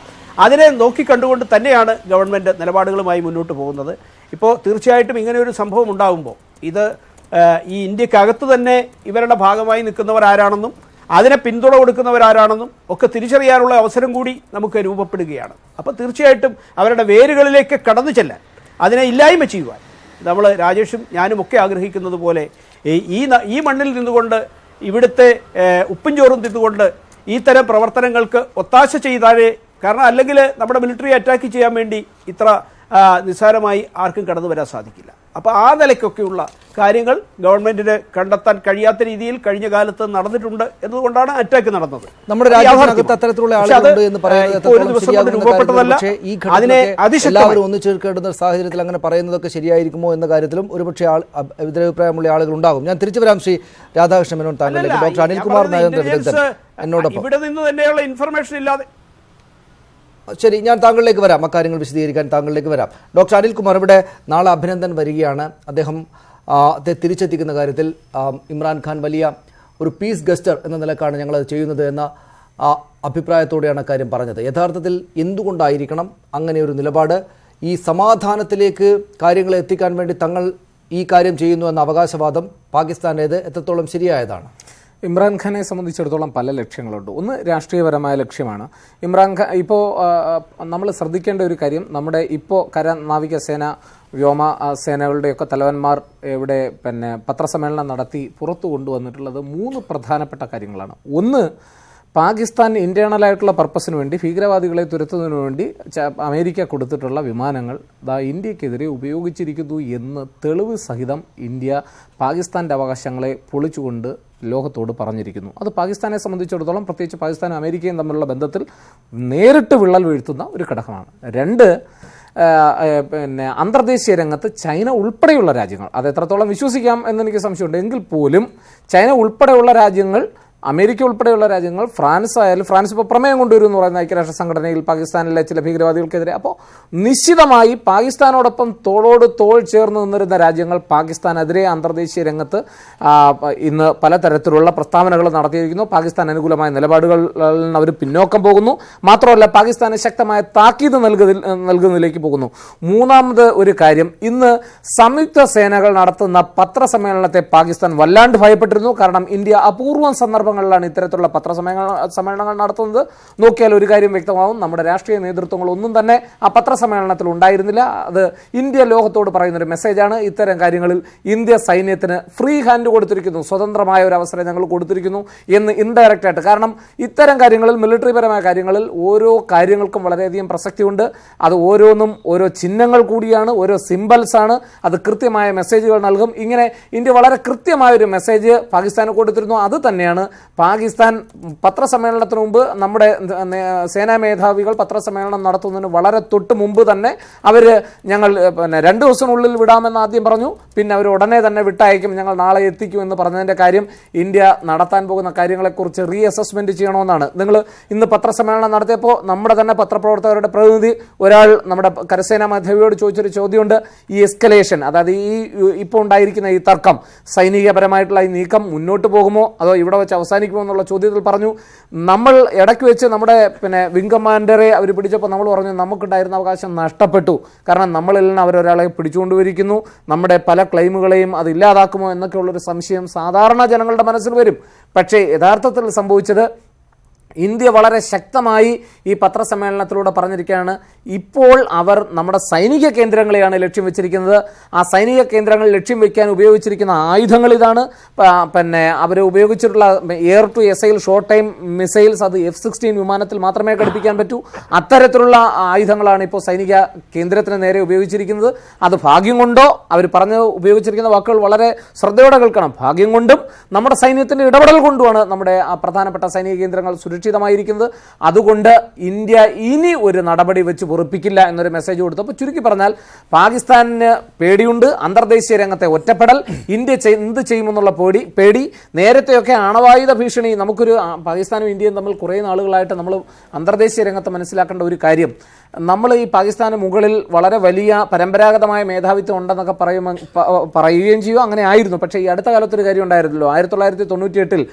അതിനെ നോക്കിക്കണ്ടുകൊണ്ട് തന്നെയാണ് ഗവൺമെൻറ് നിലപാടുകളുമായി മുന്നോട്ട് പോകുന്നത്. ഇപ്പോൾ തീർച്ചയായിട്ടും ഇങ്ങനെയൊരു സംഭവം ഉണ്ടാകുമ്പോൾ ഇത് ഈ ഇന്ത്യക്കകത്ത് തന്നെ ഇവരുടെ ഭാഗമായി നിൽക്കുന്നവരാരാണെന്നും അതിനെ പിന്തുണ കൊടുക്കുന്നവരാരാണെന്നും ഒക്കെ തിരിച്ചറിയാനുള്ള അവസരം കൂടി നമുക്ക് രൂപപ്പെടുകയാണ്. അപ്പോൾ തീർച്ചയായിട്ടും അവരുടെ വേരുകളിലേക്ക് കടന്നു ചെല്ലാൻ, അതിനെ ഇല്ലായ്മ ചെയ്യുവാൻ നമ്മൾ രാജേഷും ഞാനും ഒക്കെ ആഗ്രഹിക്കുന്നത് പോലെ ഈ മണ്ണിൽ നിന്നുകൊണ്ട് ഇവിടുത്തെ ഉപ്പും ചോറും തിന്നുകൊണ്ട് ഈ തരം പ്രവർത്തനങ്ങൾക്ക് ഒത്താശ ചെയ്താലേ, കാരണം അല്ലെങ്കിൽ നമ്മുടെ മിലിറ്ററി അറ്റാക്ക് ചെയ്യാൻ വേണ്ടി ഇത്ര നിസ്സാരമായി ആർക്കും കടന്നു വരാൻ സാധിക്കില്ല. അപ്പോൾ ആ നിലയ്ക്കൊക്കെയുള്ള കാര്യങ്ങൾ ഗവൺമെന്റിന് കണ്ടെത്താൻ കഴിയാത്ത രീതിയിൽ കഴിഞ്ഞ കാലത്ത് നടന്നിട്ടുണ്ട് എന്നതുകൊണ്ടാണ് അറ്റാക്ക് നടന്നത്. നമ്മുടെ രാജ്യത്തിനകത്ത് അത്തരത്തിലുള്ള ആളുകളുണ്ട് എന്ന് പറയുന്നത് പക്ഷേ ഈ ഘട്ടത്തിൽ എല്ലാവരും ഒന്നിച്ചേർക്കേണ്ടുന്ന സാഹചര്യത്തിൽ അങ്ങനെ പറയുന്നതൊക്കെ ശരിയായിരിക്കുമോ എന്ന കാര്യത്തിലും ഒരുപക്ഷെ എതിരഭിപ്രായമുള്ള ആളുകൾ ഉണ്ടാകും. ഞാൻ തിരിച്ചു വരാം ശ്രീ രാധാകൃഷ്ണൻ മേനോൻ, താങ്കളിലേക്ക്. ഡോക്ടർ അനിൽകുമാർ നരേന്ദ്ര വിദഗ്ധൻ എന്നോടൊപ്പം. ഇവിടെ നിന്ന് തന്നെയുള്ള ഇൻഫർമേഷൻ ഇല്ലാതെ ശരി, ഞാൻ താങ്കളിലേക്ക് വരാം, അക്കാര്യങ്ങൾ വിശദീകരിക്കാൻ താങ്കളിലേക്ക് വരാം. ഡോക്ടർ അനിൽകുമാർ, ഇവിടെ നാളെ അഭിനന്ദൻ വരികയാണ്. അദ്ദേഹം തിരിച്ചെത്തിക്കുന്ന കാര്യത്തിൽ ഇമ്രാൻഖാൻ വലിയ ഒരു പീസ് ഗസ്റ്റർ എന്ന നിലക്കാണ് ഞങ്ങളത് ചെയ്യുന്നത് എന്ന അഭിപ്രായത്തോടെയാണ് കാര്യം പറഞ്ഞത്. യഥാർത്ഥത്തിൽ എന്തുകൊണ്ടായിരിക്കണം അങ്ങനെ ഒരു നിലപാട്? ഈ സമാധാനത്തിലേക്ക് കാര്യങ്ങളെ എത്തിക്കാൻ വേണ്ടി തങ്ങൾ ഈ കാര്യം ചെയ്യുന്നു എന്ന അവകാശവാദം പാകിസ്ഥാനേത് എത്രത്തോളം ശരിയായതാണ്? ഇമ്രാൻഖാനെ സംബന്ധിച്ചിടത്തോളം പല ലക്ഷ്യങ്ങളുണ്ട്. ഒന്ന് രാഷ്ട്രീയപരമായ ലക്ഷ്യമാണ്. ഇമ്രാൻഖാൻ ഇപ്പോൾ നമ്മൾ ശ്രദ്ധിക്കേണ്ട ഒരു കാര്യം, നമ്മുടെ ഇപ്പോൾ കര നാവികസേന വ്യോമ സേനകളുടെയൊക്കെ തലവന്മാർ ഇവിടെ പത്രസമ്മേളനം നടത്തി പുറത്തു കൊണ്ടുവന്നിട്ടുള്ളത് 3 പ്രധാനപ്പെട്ട കാര്യങ്ങളാണ്. ഒന്ന്, പാകിസ്ഥാൻ ഇന്റേണലായിട്ടുള്ള പർപ്പസിന് വേണ്ടി ഭീകരവാദികളെ തുരത്തുന്നതിന് വേണ്ടി അമേരിക്ക കൊടുത്തിട്ടുള്ള വിമാനങ്ങൾ ഇന്ത്യക്കെതിരെ ഉപയോഗിച്ചിരിക്കുന്നു എന്ന് തെളിവ് സഹിതം ഇന്ത്യ പാകിസ്ഥാൻ്റെ അവകാശങ്ങളെ പൊളിച്ചുകൊണ്ട് ലോകത്തോട് പറഞ്ഞിരിക്കുന്നു. അത് പാകിസ്ഥാനെ സംബന്ധിച്ചിടത്തോളം, പ്രത്യേകിച്ച് പാകിസ്ഥാനും അമേരിക്കയും തമ്മിലുള്ള ബന്ധത്തിൽ നേരിട്ട് വിള്ളൽ വീഴ്ത്തുന്ന ഒരു ഘടകമാണ്. 2, അന്തർദേശീയ രംഗത്ത് ചൈന ഉൾപ്പെടെയുള്ള രാജ്യങ്ങൾ, അത് എത്രത്തോളം വിശ്വസിക്കാം എന്നെനിക്ക് സംശയമുണ്ട്, എങ്കിൽ പോലും ചൈന ഉൾപ്പെടെയുള്ള രാജ്യങ്ങൾ, അമേരിക്ക ഉൾപ്പെടെയുള്ള രാജ്യങ്ങൾ, ഫ്രാൻസ് ആയാലും, ഫ്രാൻസ് ഇപ്പോൾ പ്രമേയം കൊണ്ടുവരും എന്ന് പറയുന്ന ഐക്യരാഷ്ട്ര സംഘടനയിൽ പാകിസ്ഥാനിലെ ചില ഭീകരവാദികൾക്കെതിരെ. അപ്പോൾ നിശ്ചിതമായി പാകിസ്ഥാനോടൊപ്പം തോളോട് തോൾ ചേർന്ന് നിന്നിരുന്ന രാജ്യങ്ങൾ പാകിസ്ഥാനെതിരെ അന്തർദേശീയ രംഗത്ത് ഇന്ന് പലതരത്തിലുള്ള പ്രസ്താവനകൾ നടത്തിയിരിക്കുന്നു. പാകിസ്ഥാൻ അനുകൂലമായ നിലപാടുകളിൽ നിന്ന് അവർ പിന്നോക്കം പോകുന്നു. മാത്രമല്ല, പാകിസ്ഥാന് ശക്തമായ താക്കീത് നൽകുന്നതിലേക്ക് പോകുന്നു. മൂന്നാമത് ഒരു കാര്യം, ഇന്ന് സംയുക്ത സേനകൾ നടത്തുന്ന പത്രസമ്മേളനത്തെ പാകിസ്ഥാൻ വല്ലാണ്ട് ഭയപ്പെട്ടിരുന്നു. കാരണം ഇന്ത്യ അപൂർവം സന്ദർഭങ്ങളിലാണ് ഇത്തരത്തിലുള്ള പത്രസമ്മേളനങ്ങൾ നടത്തുന്നത്. നോക്കിയാൽ ഒരു കാര്യം വ്യക്തമാവും, നമ്മുടെ രാഷ്ട്രീയ നേതൃത്വങ്ങളൊന്നും തന്നെ ആ പത്രസമ്മേളനത്തിൽ ഉണ്ടായിരുന്നില്ല. അത് ഇന്ത്യ ലോകത്തോട് പറയുന്നൊരു മെസ്സേജാണ്. ഇത്തരം കാര്യങ്ങളിൽ ഇന്ത്യ സൈന്യത്തിന് ഫ്രീ ഹാൻഡ് കൊടുത്തിരിക്കുന്നു, സ്വതന്ത്രമായ ഒരു അവസരം ഞങ്ങൾ കൊടുത്തിരിക്കുന്നു എന്ന് ഇൻഡയറക്റ്റ് ആയിട്ട്. കാരണം ഇത്തരം കാര്യങ്ങളിൽ, മിലിറ്ററി പരമായ കാര്യങ്ങളിൽ ഓരോ കാര്യങ്ങൾക്കും വളരെയധികം പ്രസക്തിയുണ്ട്. അത് ഓരോന്നും ഓരോ ചിഹ്നങ്ങൾ കൂടിയാണ്, ഓരോ സിംബൽസ് ആണ്. അത് കൃത്യമായ മെസ്സേജുകൾ നൽകും. ഇങ്ങനെ ഇന്ത്യ വളരെ കൃത്യമായൊരു മെസ്സേജ് പാകിസ്ഥാന് കൊടുത്തിരുന്നു. അത് തന്നെയാണ് പാകിസ്ഥാൻ പത്രസമ്മേളനത്തിന് മുമ്പ്, നമ്മുടെ സേനാ മേധാവികൾ പത്രസമ്മേളനം നടത്തുന്നതിന് വളരെ തൊട്ട് മുമ്പ് തന്നെ ഞങ്ങൾ 2 ദിവസത്തിനുള്ളിൽ വിടാമെന്ന് ആദ്യം പറഞ്ഞു. പിന്നെ അവർ ഉടനെ തന്നെ വിട്ടയക്കും, ഞങ്ങൾ നാളെ എത്തിക്കും എന്ന് പറഞ്ഞതിൻ്റെ കാര്യം ഇന്ത്യ നടത്താൻ പോകുന്ന കാര്യങ്ങളെക്കുറിച്ച് റീ അസസ്മെന്റ് ചെയ്യണമെന്നാണ്. നിങ്ങൾ ഇന്ന് പത്രസമ്മേളനം നടത്തിയപ്പോൾ നമ്മുടെ തന്നെ പത്രപ്രവർത്തകരുടെ പ്രതിനിധി ഒരാൾ നമ്മുടെ കരസേനാ മേധാവിയോട് ചോദിച്ചൊരു ചോദ്യമുണ്ട്. ഈ എസ്കലേഷൻ, അതായത് ഈ ഇപ്പോൾ ഉണ്ടായിരിക്കുന്ന ഈ തർക്കം, സൈനികപരമായിട്ടുള്ള ഈ നീക്കം മുന്നോട്ട് പോകുമോ അതോ ഇവിടെ വെച്ച് അവസാനിക്കുമോ എന്നുള്ള ചോദ്യത്തിൽ പറഞ്ഞു, നമ്മൾ ഇടയ്ക്ക് വെച്ച് നമ്മുടെ വിംഗ് കമാൻഡറെ അവർ പിടിച്ചപ്പോൾ നമ്മൾ പറഞ്ഞു നമുക്കുണ്ടായിരുന്ന അവകാശം നഷ്ടപ്പെട്ടു. കാരണം നമ്മളിൽ നിന്ന് അവരൊരാളെ പിടിച്ചുകൊണ്ടുവരിക്കുന്നു, നമ്മുടെ പല ക്ലെയിമുകളെയും അത് ഇല്ലാതാക്കുമോ എന്നൊക്കെയുള്ളൊരു സംശയം സാധാരണ ജനങ്ങളുടെ മനസ്സിൽ വരും. പക്ഷേ യഥാർത്ഥത്തിൽ സംഭവിച്ചത്, ഇന്ത്യ വളരെ ശക്തമായി ഈ പത്രസമ്മേളനത്തിലൂടെ പറഞ്ഞിരിക്കുകയാണ്, ഇപ്പോൾ അവർ നമ്മുടെ സൈനിക കേന്ദ്രങ്ങളെയാണ് ലക്ഷ്യം വെച്ചിരിക്കുന്നത്. ആ സൈനിക കേന്ദ്രങ്ങൾ ലക്ഷ്യം വയ്ക്കാൻ ഉപയോഗിച്ചിരിക്കുന്ന ആയുധങ്ങൾ ഇതാണ്. അവർ ഉപയോഗിച്ചിട്ടുള്ള എയർ ടു എസൈൽ ഷോർട്ട് ടൈം മിസൈൽസ്, അത് F-16 വിമാനത്തിൽ മാത്രമേ ഘടിപ്പിക്കാൻ പറ്റൂ. അത്തരത്തിലുള്ള ആയുധങ്ങളാണ് ഇപ്പോൾ സൈനിക കേന്ദ്രത്തിന് നേരെ ഉപയോഗിച്ചിരിക്കുന്നത്. അത് ഭാഗ്യം കൊണ്ടോ, അവർ ഉപയോഗിച്ചിരിക്കുന്ന വാക്കുകൾ വളരെ ശ്രദ്ധയോടെ കേൾക്കണം, ഭാഗ്യം കൊണ്ടും നമ്മുടെ സൈന്യത്തിൻ്റെ ഇടപെടൽ കൊണ്ടുമാണ് നമ്മുടെ പ്രധാനപ്പെട്ട സൈനിക കേന്ദ്രങ്ങൾ സുരക്ഷിതമായിരിക്കുന്നത്. അതുകൊണ്ട് ഇന്ത്യ ഇനി ഒരു നടപടി വെച്ച് പൊറുപ്പിക്കില്ല എന്നൊരു മെസ്സേജ് കൊടുത്തു. അപ്പോൾ ചുരുക്കി പറഞ്ഞാൽ, പാകിസ്ഥാനിന് പേടിയുണ്ട്, അന്തർദേശീയ രംഗത്തെ ഒറ്റപ്പെടൽ, ഇന്ത്യ എന്ത് ചെയ്യുമെന്നുള്ള പേടി. നേരത്തെയൊക്കെ ആണവായുധ ഭീഷണി, നമുക്കൊരു പാകിസ്ഥാനും ഇന്ത്യയും തമ്മിൽ കുറേ നാളുകളായിട്ട് നമ്മൾ അന്തർദേശീയ രംഗത്ത് മനസ്സിലാക്കേണ്ട ഒരു കാര്യം, നമ്മൾ ഈ പാകിസ്ഥാന് മുകളിൽ വളരെ വലിയ പരമ്പരാഗതമായ മേധാവിത്വം ഉണ്ടെന്നൊക്കെ പറയുകയും ചെയ്യും. അങ്ങനെ ആയിരുന്നു. പക്ഷേ ഈ അടുത്ത കാലത്തൊരു കാര്യം ഉണ്ടായിരുന്നല്ലോ, 1998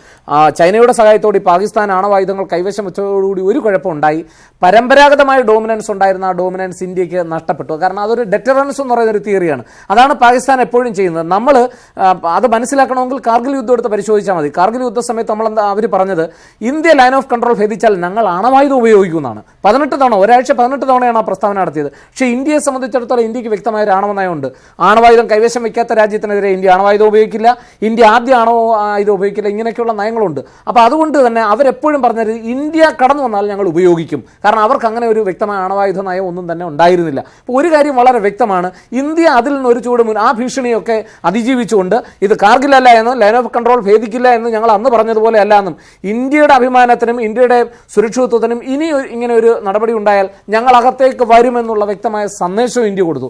ചൈനയുടെ സഹായത്തോടെ പാകിസ്ഥാൻ ആണവായുധങ്ങൾ കൈവശം വെച്ചതോടുകൂടി ഒരു കുഴപ്പമുണ്ടായി. പരമ്പരാഗതമായ ഡോമിനൻസ് ഉണ്ടായിരുന്ന ആ ഡോമിനൻസ് ഇന്ത്യക്ക് നഷ്ടപ്പെട്ടു. കാരണം അതൊരു ഡെറ്ററൻസ് എന്ന് പറയുന്ന ഒരു തിയറിയാണ്. അതാണ് പാകിസ്ഥാൻ എപ്പോഴും ചെയ്യുന്നത്. നമ്മൾ അത് മനസ്സിലാക്കണമെങ്കിൽ കാർഗിൽ യുദ്ധം എടുത്ത് പരിശോധിച്ചാൽ മതി. കാർഗിൽ യുദ്ധ സമയത്ത് അവർ പറഞ്ഞത്, ഇന്ത്യ ലൈൻ ഓഫ് കൺട്രോൾ ഭേദിച്ചാൽ ഞങ്ങൾ ആണവായുധം ഉപയോഗിക്കുന്നതാണ്. 18 തവണ, ഒരാഴ്ച 18 തവണയാണ് ആ പ്രസ്താവന നടത്തിയത്. പക്ഷേ ഇന്ത്യയെ സംബന്ധിച്ചിടത്തോളം ഇന്ത്യക്ക് വ്യക്തമായ ഒരു ആണവ നയമുണ്ട്. ആണവായുധം കൈവശം വയ്ക്കാത്ത രാജ്യത്തിനെതിരെ ഇന്ത്യ ആണവായുധം ഉപയോഗിക്കില്ല, ഇന്ത്യ ആദ്യം ആണവായുധം ഉപയോഗിക്കില്ല, ഇങ്ങനെയൊക്കെയുള്ള നയങ്ങളുണ്ട്. അപ്പോൾ അതുകൊണ്ട് തന്നെ അവരെപ്പോഴും പറഞ്ഞത് ഇന്ത്യ കടന്നു വന്നാൽ ഞങ്ങൾ ഉപയോഗിക്കും. കാരണം അവർക്ക് അങ്ങനെ ഒരു വ്യക്തമായ ആണവായുധ നയം ഒന്നും തന്നെ ഉണ്ടായിരുന്നില്ല. അപ്പോൾ ഒരു കാര്യം വളരെ വ്യക്തമാണ്, ഇന്ത്യ അതിൽ നിന്ന് ഒരു ചൂട് ആ ഭീഷണിയൊക്കെ അതിജീവിച്ചുകൊണ്ട് ഇത് കാർഗിൽ അല്ല എന്നും ലൈൻ ഓഫ് കൺട്രോൾ ഭേദിക്കില്ല എന്ന് ഞങ്ങൾ അന്ന് പറഞ്ഞതുപോലെ അല്ല എന്നും ഇന്ത്യയുടെ അഭിമാനത്തിനും ഇന്ത്യയുടെ സുരക്ഷിതത്വത്തിനും ഇനി ഇങ്ങനെ ഒരു നടപടി ഉണ്ടായാൽ ഞങ്ങൾ അകത്തേക്ക് വരുമെന്നുള്ള വ്യക്തമായ സന്ദേശവും ഇന്ത്യ കൊടുത്തു.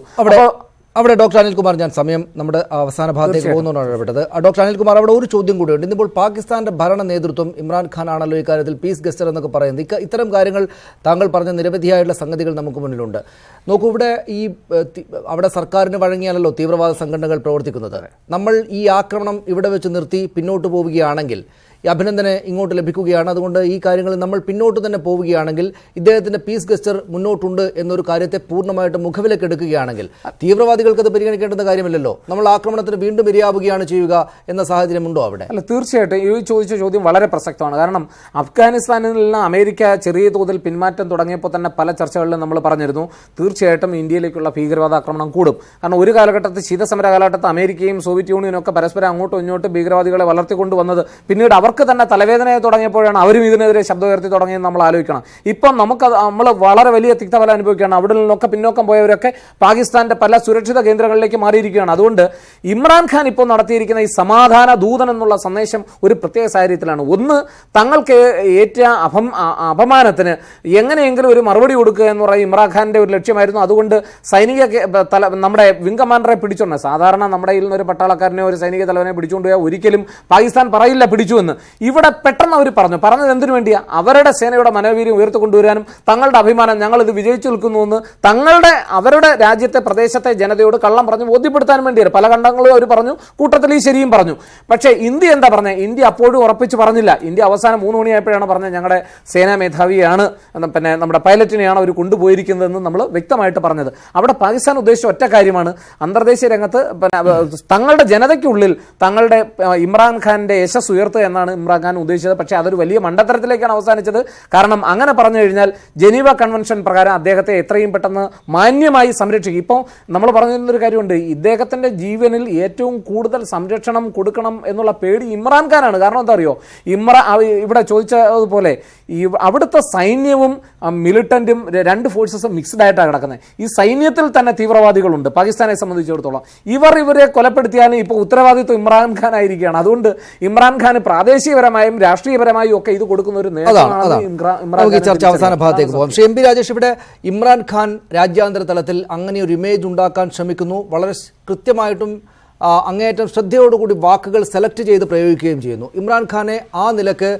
അവിടെ ഡോക്ടർ അനിൽകുമാർ, ഞാൻ സമയം നമ്മുടെ അവസാന ഭാഗത്തേക്ക് പോകുന്നതാണ് ഇടപെട്ടത്. ഡോക്ടർ അനിൽകുമാർ, അവിടെ ഒരു ചോദ്യം കൂടിയുണ്ട്. ഇന്നിപ്പോൾ പാകിസ്ഥാന്റെ ഭരണ നേതൃത്വം ഇമ്രാൻഖാൻ ആണല്ലോ ഇക്കാര്യത്തിൽ പീസ് ഗസ്റ്റർ എന്നൊക്കെ പറയുന്നത്. ഇത്തരം കാര്യങ്ങൾ താങ്കൾ പറഞ്ഞ നിരവധിയായുള്ള സംഗതികൾ നമുക്ക് മുന്നിലുണ്ട്. നോക്കൂ, ഇവിടെ അവിടെ സർക്കാരിന് വഴങ്ങിയാണല്ലോ തീവ്രവാദ സംഘടനകൾ പ്രവർത്തിക്കുന്നത്. നമ്മൾ ഈ ആക്രമണം ഇവിടെ വെച്ച് നിർത്തി പിന്നോട്ട് പോവുകയാണെങ്കിൽ, ഈ അഭിനന്ദനെ ഇങ്ങോട്ട് ലഭിക്കുകയാണ്, അതുകൊണ്ട് ഈ കാര്യങ്ങളിൽ നമ്മൾ പിന്നോട്ട് തന്നെ പോവുകയാണെങ്കിൽ, ഇദ്ദേഹത്തിന്റെ പീസ് ഗസ്റ്റർ മുന്നോട്ടുണ്ട് എന്നൊരു കാര്യത്തെ പൂർണ്ണമായിട്ട് മുഖവിലേക്ക് എടുക്കുകയാണെങ്കിൽ തീവ്രവാദികൾക്ക് അത് പരിഗണിക്കേണ്ടുന്ന കാര്യമില്ലല്ലോ. നമ്മൾ ആക്രമണത്തിന് വീണ്ടും ഇരയാവുകയാണ് ചെയ്യുക എന്ന സാഹചര്യമുണ്ടോ അവിടെ? അല്ല, തീർച്ചയായിട്ടും ഈ ചോദിച്ച ചോദ്യം വളരെ പ്രസക്തമാണ്. കാരണം അഫ്ഗാനിസ്ഥാനിൽ നിന്ന് അമേരിക്ക ചെറിയ തോതിൽ പിന്മാറ്റം തുടങ്ങിയപ്പോൾ തന്നെ പല ചർച്ചകളിലും നമ്മൾ പറഞ്ഞിരുന്നു തീർച്ചയായിട്ടും ഇന്ത്യയിലേക്കുള്ള ഭീകരവാദ ആക്രമണം കൂടും. കാരണം ഒരു കാലഘട്ടത്തിൽ ശീതസമര കാലഘട്ടത്തിൽ അമേരിക്കയും സോവിയറ്റ് യൂണിയനും ഒക്കെ പരസ്പരം അങ്ങോട്ടും ഇങ്ങോട്ടും ഭീകരവാദികളെ വളർത്തിക്കൊണ്ടുവന്നത് പിന്നീട് അവർക്ക് തന്നെ തലവേദനയെ തുടങ്ങിയപ്പോഴാണ് അവരും ഇതിനെതിരെ ശബ്ദം ഉയർത്തി തുടങ്ങിയെന്ന് നമ്മൾ ആലോചിക്കണം. ഇപ്പം നമ്മൾ വളരെ വലിയ തിക്തഫലം അനുഭവിക്കുകയാണ്. അവിടെ നിന്നൊക്കെ പിന്നോക്കം പോയവരൊക്കെ പാകിസ്ഥാന്റെ പല സുരക്ഷിത കേന്ദ്രങ്ങളിലേക്ക് മാറിയിരിക്കുകയാണ്. അതുകൊണ്ട് ഇമ്രാൻഖാൻ ഇപ്പോൾ നടത്തിയിരിക്കുന്ന ഈ സമാധാന ദൂതൻ എന്നുള്ള സന്ദേശം ഒരു പ്രത്യേക സാഹചര്യത്തിലാണ്. ഒന്ന്, തങ്ങൾക്ക് ഏറ്റ അപമാനത്തിന് എങ്ങനെയെങ്കിലും ഒരു മറുപടി കൊടുക്കുക എന്ന് പറയുന്ന ഇമ്രാൻഖാന്റെ ഒരു ലക്ഷ്യമായിരുന്നു. അതുകൊണ്ട് സൈനിക നമ്മുടെ വിംഗ് കമാൻഡറെ പിടിച്ചോണ്ട്, സാധാരണ നമ്മുടെ കയ്യിൽ നിന്ന് ഒരു പട്ടാളക്കാരനെ ഒരു സൈനിക തലവനെ പിടിച്ചുകൊണ്ടുപോയാൽ ഒരിക്കലും പാകിസ്ഥാൻ പറയില്ല പിടിച്ചു എന്ന്. ഇവിടെ പെട്ടെന്ന് അവർ പറഞ്ഞത് എന്തിനു വേണ്ടിയാ? അവരുടെ സേനയുടെ മനോവീര്യം ഉയർത്തിക്കൊണ്ടുവരാനും തങ്ങളുടെ അഭിമാനം ഞങ്ങൾ ഇത് വിജയിച്ചു നിൽക്കുന്നു എന്ന് അവരുടെ രാജ്യത്തെ പ്രദേശത്തെ ജനതയോട് കള്ളം പറഞ്ഞ് ബോധ്യപ്പെടുത്താൻ വേണ്ടിയാണ്. പല ഖണ്ഡങ്ങളും അവർ പറഞ്ഞു, കൂട്ടത്തിൽ ഈ ശരിയും പറഞ്ഞു. പക്ഷേ ഇന്ത്യ എന്താ പറഞ്ഞത്? ഇന്ത്യ അപ്പോഴും ഉറപ്പിച്ച് പറഞ്ഞില്ല. ഇന്ത്യ അവസാനം 3 മണിയായപ്പോഴാണ് പറഞ്ഞത് ഞങ്ങളുടെ സേനാ മേധാവിയാണ്, പിന്നെ നമ്മുടെ പൈലറ്റിനെയാണ് അവർ കൊണ്ടുപോയിരിക്കുന്നതെന്ന് നമ്മൾ വ്യക്തമായിട്ട് പറഞ്ഞത്. അവിടെ പാകിസ്ഥാൻ ഉദ്ദേശിച്ച ഒറ്റ കാര്യമാണ്, അന്തർദേശീയ രംഗത്ത് തങ്ങളുടെ ജനതയ്ക്കുള്ളിൽ തങ്ങളുടെ ഇമ്രാൻഖാന്റെ യശസ് ഉയർത്തുക എന്നാണ് ഇമ്രാൻഖാൻ ഉദ്ദേശിച്ചത്. പക്ഷേ അതൊരു വലിയ മണ്ടത്തരത്തിലേക്കാണ് അവസാനിച്ചത്. കാരണം അങ്ങനെ പറഞ്ഞു കഴിഞ്ഞാൽ ജനീവ കൺവെൻഷൻ പ്രകാരം അദ്ദേഹത്തെ എത്രയും പെട്ടെന്ന് മാന്യമായി സംരക്ഷിക്കും. ഇപ്പോൾ നമ്മൾ പറഞ്ഞിരുന്നൊരു കാര്യമുണ്ട്, ഇദ്ദേഹത്തിന്റെ ജീവനിൽ ഏറ്റവും കൂടുതൽ സംരക്ഷണം കൊടുക്കണം എന്നുള്ള പേടി ഇമ്രാൻഖാനാണ്. കാരണം എന്താ അറിയോ, ഇവിടെ ചോദിച്ചതുപോലെ അവിടുത്തെ സൈന്യവും മിലിറ്റന്റും രണ്ട് ഫോഴ്സസും മിക്സ്ഡ് ആയിട്ടാണ് കിടക്കുന്നത്. ഈ സൈന്യത്തിൽ തന്നെ തീവ്രവാദികളുണ്ട് പാകിസ്ഥാനെ സംബന്ധിച്ചിടത്തോളം. ഇവരെ കൊലപ്പെടുത്തിയാലും ഇപ്പോൾ ഉത്തരവാദിത്വം ഇമ്രാൻഖാൻ ആയിരിക്കുകയാണ്. അതുകൊണ്ട് ഇമ്രാൻഖാൻ പ്രാദേശികപരമായും രാഷ്ട്രീയപരമായും ഒക്കെ ഇത് കൊടുക്കുന്ന ഒരു നേതാവാണ്. ചർച്ച അവസാന ഭാഗത്തേക്ക് പോകാം. ശ്രീ എം പി രാജേഷ്, ഇവിടെ ഇമ്രാൻഖാൻ രാജ്യാന്തര തലത്തിൽ അങ്ങനെ ഒരു ഇമേജ് ഉണ്ടാക്കാൻ ശ്രമിക്കുന്നു. വളരെ കൃത്യമായിട്ടും അങ്ങേയറ്റം ശ്രദ്ധയോടുകൂടി വാക്കുകൾ സെലക്ട് ചെയ്ത് പ്രയോഗിക്കുകയും ചെയ്യുന്നു. ഇമ്രാൻഖാനെ ആ നിലക്ക്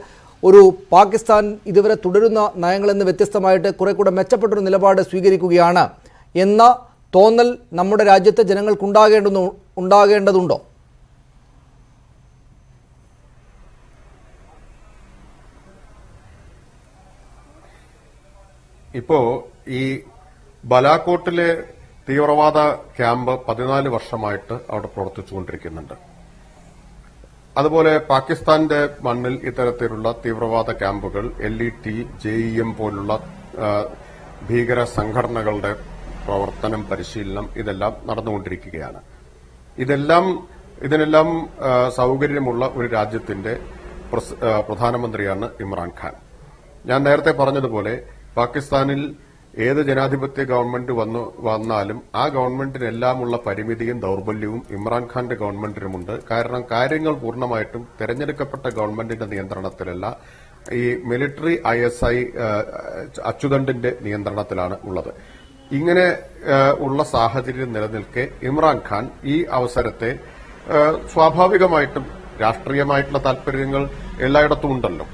ഒരു പാകിസ്ഥാൻ ഇതുവരെ തുടരുന്ന നയങ്ങളിൽ നിന്ന് വ്യത്യസ്തമായിട്ട് കുറെ കൂടെ മെച്ചപ്പെട്ടൊരു നിലപാട് സ്വീകരിക്കുകയാണ് എന്ന തോന്നൽ നമ്മുടെ രാജ്യത്തെ ജനങ്ങൾക്കുണ്ടാകേണ്ടതുണ്ടോ? ഇപ്പോ ഈ ബലാക്കോട്ടിലെ തീവ്രവാദ ക്യാമ്പ് 14 വർഷമായിട്ട് അവിടെ പ്രവർത്തിച്ചുകൊണ്ടിരിക്കുന്നുണ്ട്. അതുപോലെ പാകിസ്ഥാന്റെ മണ്ണിൽ ഇത്തരത്തിലുള്ള തീവ്രവാദ ക്യാമ്പുകൾ LET, JEM പോലുള്ള ഭീകര സംഘടനകളുടെ പ്രവർത്തനം, പരിശീലനം ഇതെല്ലാം നടന്നുകൊണ്ടിരിക്കുകയാണ്. ഇതിനെല്ലാം സൌകര്യമുള്ള ഒരു രാജ്യത്തിന്റെ പ്രധാനമന്ത്രിയാണ് ഇമ്രാൻഖാൻ. ഞാൻ നേരത്തെ പറഞ്ഞതുപോലെ പാകിസ്ഥാനിൽ ഏത് ജനാധിപത്യ ഗവൺമെന്റ് വന്നാലും ആ ഗവൺമെന്റിനെല്ലാമുള്ള പരിമിതിയും ദൌർബല്യവും ഇമ്രാൻഖാന്റെ ഗവൺമെന്റിനുമുണ്ട്. കാരണം കാര്യങ്ങൾ പൂർണ്ണമായിട്ടും തെരഞ്ഞെടുക്കപ്പെട്ട ഗവൺമെന്റിന്റെ നിയന്ത്രണത്തിലല്ല, ഈ മിലിറ്ററി ISI അച്ചുതണ്ടിന്റെ നിയന്ത്രണത്തിലാണ് ഉള്ളത്. ഇങ്ങനെ ഉള്ള സാഹചര്യം നിലനിൽക്കെ ഇമ്രാൻഖാൻ ഈ അവസരത്തെ സ്വാഭാവികമായിട്ടും രാഷ്ട്രീയമായിട്ടുള്ള താൽപര്യങ്ങൾ എല്ലായിടത്തും ഉണ്ടല്ലോ.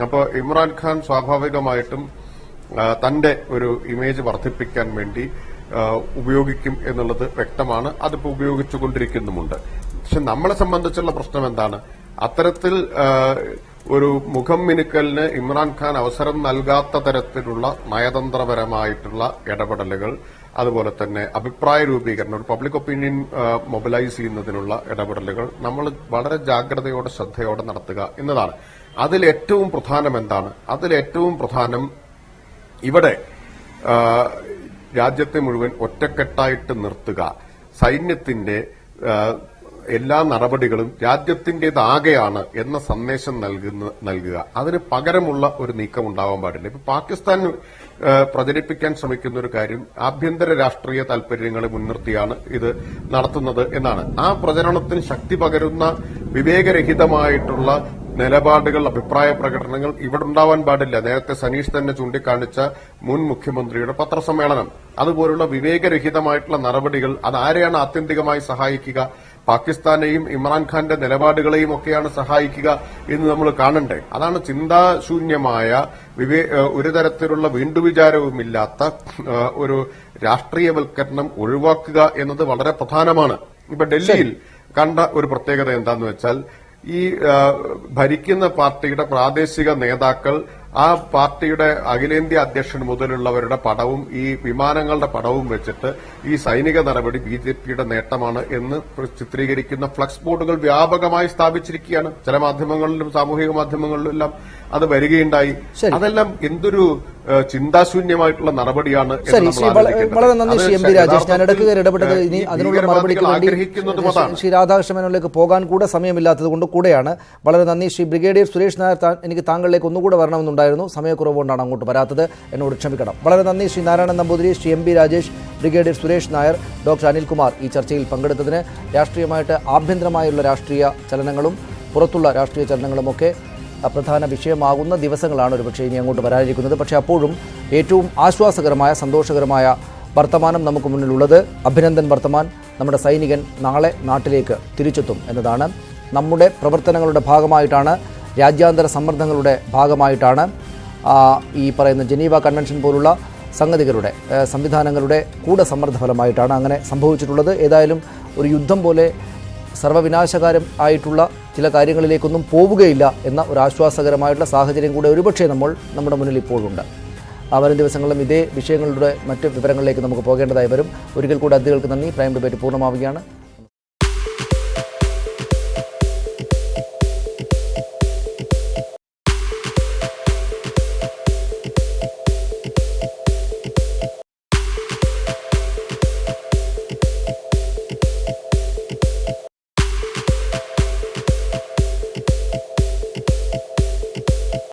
അപ്പോൾ ഇമ്രാൻഖാൻ സ്വാഭാവികമായിട്ടും തന്റെ ഒരു ഇമേജ് വർദ്ധിപ്പിക്കാൻ വേണ്ടി ഉപയോഗിക്കും എന്നുള്ളത് വ്യക്തമാണ്. അതിപ്പോ ഉപയോഗിച്ചുകൊണ്ടിരിക്കുന്നുമുണ്ട്. പക്ഷെ നമ്മളെ സംബന്ധിച്ചുള്ള പ്രശ്നം എന്താണ്? അത്തരത്തിൽ ഒരു മുഖം മിനുക്കലിന് ഇമ്രാൻഖാൻ അവസരം നൽകാത്ത തരത്തിലുള്ള നയതന്ത്രപരമായിട്ടുള്ള ഇടപെടലുകൾ, അതുപോലെ തന്നെ അഭിപ്രായ രൂപീകരണം, ഒരു പബ്ലിക് ഒപ്പീനിയൻ മൊബിലൈസ് ചെയ്യുന്നതിനുള്ള ഇടപെടലുകൾ നമ്മൾ വളരെ ജാഗ്രതയോടെ ശ്രദ്ധയോടെ നടത്തുക എന്നതാണ്. അതിലേറ്റവും പ്രധാനം എന്താണ്? അതിലേറ്റവും പ്രധാനം ഇവിടെ രാജ്യത്തെ മുഴുവൻ ഒറ്റക്കെട്ടായിട്ട് നിർത്തുക, സൈന്യത്തിന്റെ എല്ലാ നടപടികളും രാജ്യത്തിന്റേതാകെയാണ് എന്ന സന്ദേശം നൽകുക. അതിന് പകരമുള്ള ഒരു നീക്കം ഉണ്ടാവാൻ പാടില്ല. ഇപ്പൊ പാകിസ്ഥാൻ പ്രചരിപ്പിക്കാൻ ശ്രമിക്കുന്ന ഒരു കാര്യം ആഭ്യന്തര രാഷ്ട്രീയ താൽപര്യങ്ങളെ മുൻനിർത്തിയാണ് ഇത് നടത്തുന്നത് എന്നാണ്. ആ പ്രചരണത്തിന് ശക്തി പകരുന്ന വിവേകരഹിതമായിട്ടുള്ള നിലപാടുകൾ, അഭിപ്രായ പ്രകടനങ്ങൾ ഇവിടെ ഉണ്ടാവാൻ പാടില്ല. നേരത്തെ സനീഷ് തന്നെ ചൂണ്ടിക്കാണിച്ച മുൻ മുഖ്യമന്ത്രിയുടെ പത്രസമ്മേളനം, അതുപോലുള്ള വിവേകരഹിതമായിട്ടുള്ള നടപടികൾ അതാരെയാണ് ആത്യന്തികമായി സഹായിക്കുക? പാകിസ്ഥാനെയും ഇമ്രാൻഖാന്റെ നിലപാടുകളെയും ഒക്കെയാണ് സഹായിക്കുക എന്ന് നമ്മൾ കാണണ്ടേ? അതാണ് ചിന്താശൂന്യമായ ഒരു തരത്തിലുള്ള വീണ്ടുവിചാരവുമില്ലാത്ത ഒരു രാഷ്ട്രീയവൽക്കരണം ഒഴിവാക്കുക എന്നത് വളരെ പ്രധാനമാണ്. ഇപ്പൊ ഡൽഹിയിൽ കണ്ട ഒരു പ്രത്യേകത എന്താന്ന് വെച്ചാൽ, ഈ ഭരിക്കുന്ന പാർട്ടിയുടെ പ്രാദേശിക നേതാക്കൾ ആ പാർട്ടിയുടെ അഖിലേന്ത്യാ അധ്യക്ഷൻ മുതലുള്ളവരുടെ പടവും ഈ വിമാനങ്ങളുടെ പടവും വെച്ചിട്ട് ഈ സൈനിക നടപടി ബിജെപിയുടെ നേട്ടമാണ് എന്ന് ചിത്രീകരിക്കുന്ന ഫ്ലക്സ് ബോർഡുകൾ വ്യാപകമായി സ്ഥാപിച്ചിരിക്കുകയാണ്. ചില മാധ്യമങ്ങളിലും സാമൂഹിക മാധ്യമങ്ങളിലും എല്ലാം അത് വരികയുണ്ടായി. അതെല്ലാം എന്തൊരു ചിന്താശൂന്യമായിട്ടുള്ള നടപടിയാണ്. വളരെ നന്ദി ശ്രീ എം പി രാജേഷ്. ഞാൻ ഇടയ്ക്ക് ഇടപെട്ടത് ഇനി അതിനുള്ള മറുപടിക്ക് വേണ്ടി ശ്രീ രാധാകൃഷ്ണനിലേക്ക് പോകാൻ കൂടെ സമയമില്ലാത്തത് കൊണ്ട് കൂടെയാണ്. വളരെ നന്ദി. ശ്രീ ബ്രിഗേഡിയർ സുരേഷ് നായർ, എനിക്ക് താങ്കളിലേക്ക് ഒന്നുകൂടെ വരണമെന്നുണ്ടായിരുന്നു, സമയക്കുറവുകൊണ്ടാണ് അങ്ങോട്ട് വരാത്തത്, എന്നോട് ക്ഷമിക്കണം. വളരെ നന്ദി Shri Narayanan Namboothiri, Shri M P Rajesh, brigadier Suresh Nair, doctor Anilkumar ഈ ചർച്ചയിൽ പങ്കെടുത്തതിന്. രാഷ്ട്രീയമായിട്ട് ആഭ്യന്തരമായുള്ള രാഷ്ട്രീയ ചലനങ്ങളും പുറത്തുള്ള രാഷ്ട്രീയ ചലനങ്ങളുമൊക്കെ പ്രധാന വിഷയമാകുന്ന ദിവസങ്ങളാണ് ഒരുപക്ഷെ ഇനി അങ്ങോട്ട് വരാനിരിക്കുന്നത്. പക്ഷേ അപ്പോഴും ഏറ്റവും ആശ്വാസകരമായ, സന്തോഷകരമായ വർത്തമാനം നമുക്ക് മുന്നിലുള്ളത് അഭിനന്ദൻ വർത്തമാൻ. നമ്മുടെ സൈനികൻ നാളെ നാട്ടിലേക്ക് തിരിച്ചെത്തും എന്നതാണ്. നമ്മുടെ പ്രവർത്തനങ്ങളുടെ ഭാഗമായിട്ടാണ്, രാജ്യാന്തര സമ്മർദ്ദങ്ങളുടെ ഭാഗമായിട്ടാണ്, ഈ പറയുന്ന ജനീവ കൺവെൻഷൻ പോലുള്ള സംഗതികളുടെ സംവിധാനങ്ങളുടെ കൂടെ സമ്മർദ്ദഫലമായിട്ടാണ് അങ്ങനെ സംഭവിച്ചിട്ടുള്ളത്. ഏതായാലും ഒരു യുദ്ധം പോലെ സർവ്വവിനാശകാരം ആയിട്ടുള്ള ചില കാര്യങ്ങളിലേക്കൊന്നും പോവുകയില്ല എന്ന ഒരു ആശ്വാസകരമായിട്ടുള്ള സാഹചര്യം കൂടെ ഒരുപക്ഷെ നമ്മുടെ മുന്നിൽ ഇപ്പോഴുണ്ട്. വരും ദിവസങ്ങളിലും ഇതേ വിഷയങ്ങളുടെ മറ്റ് വിവരങ്ങളിലേക്ക് നമുക്ക് പോകേണ്ടതായി വരും. ഒരിക്കൽ കൂടി അതിഥികൾക്ക് നന്ദി. പ്രൈം ഡിബേറ്റ് പൂർണ്ണമാവുകയാണ്.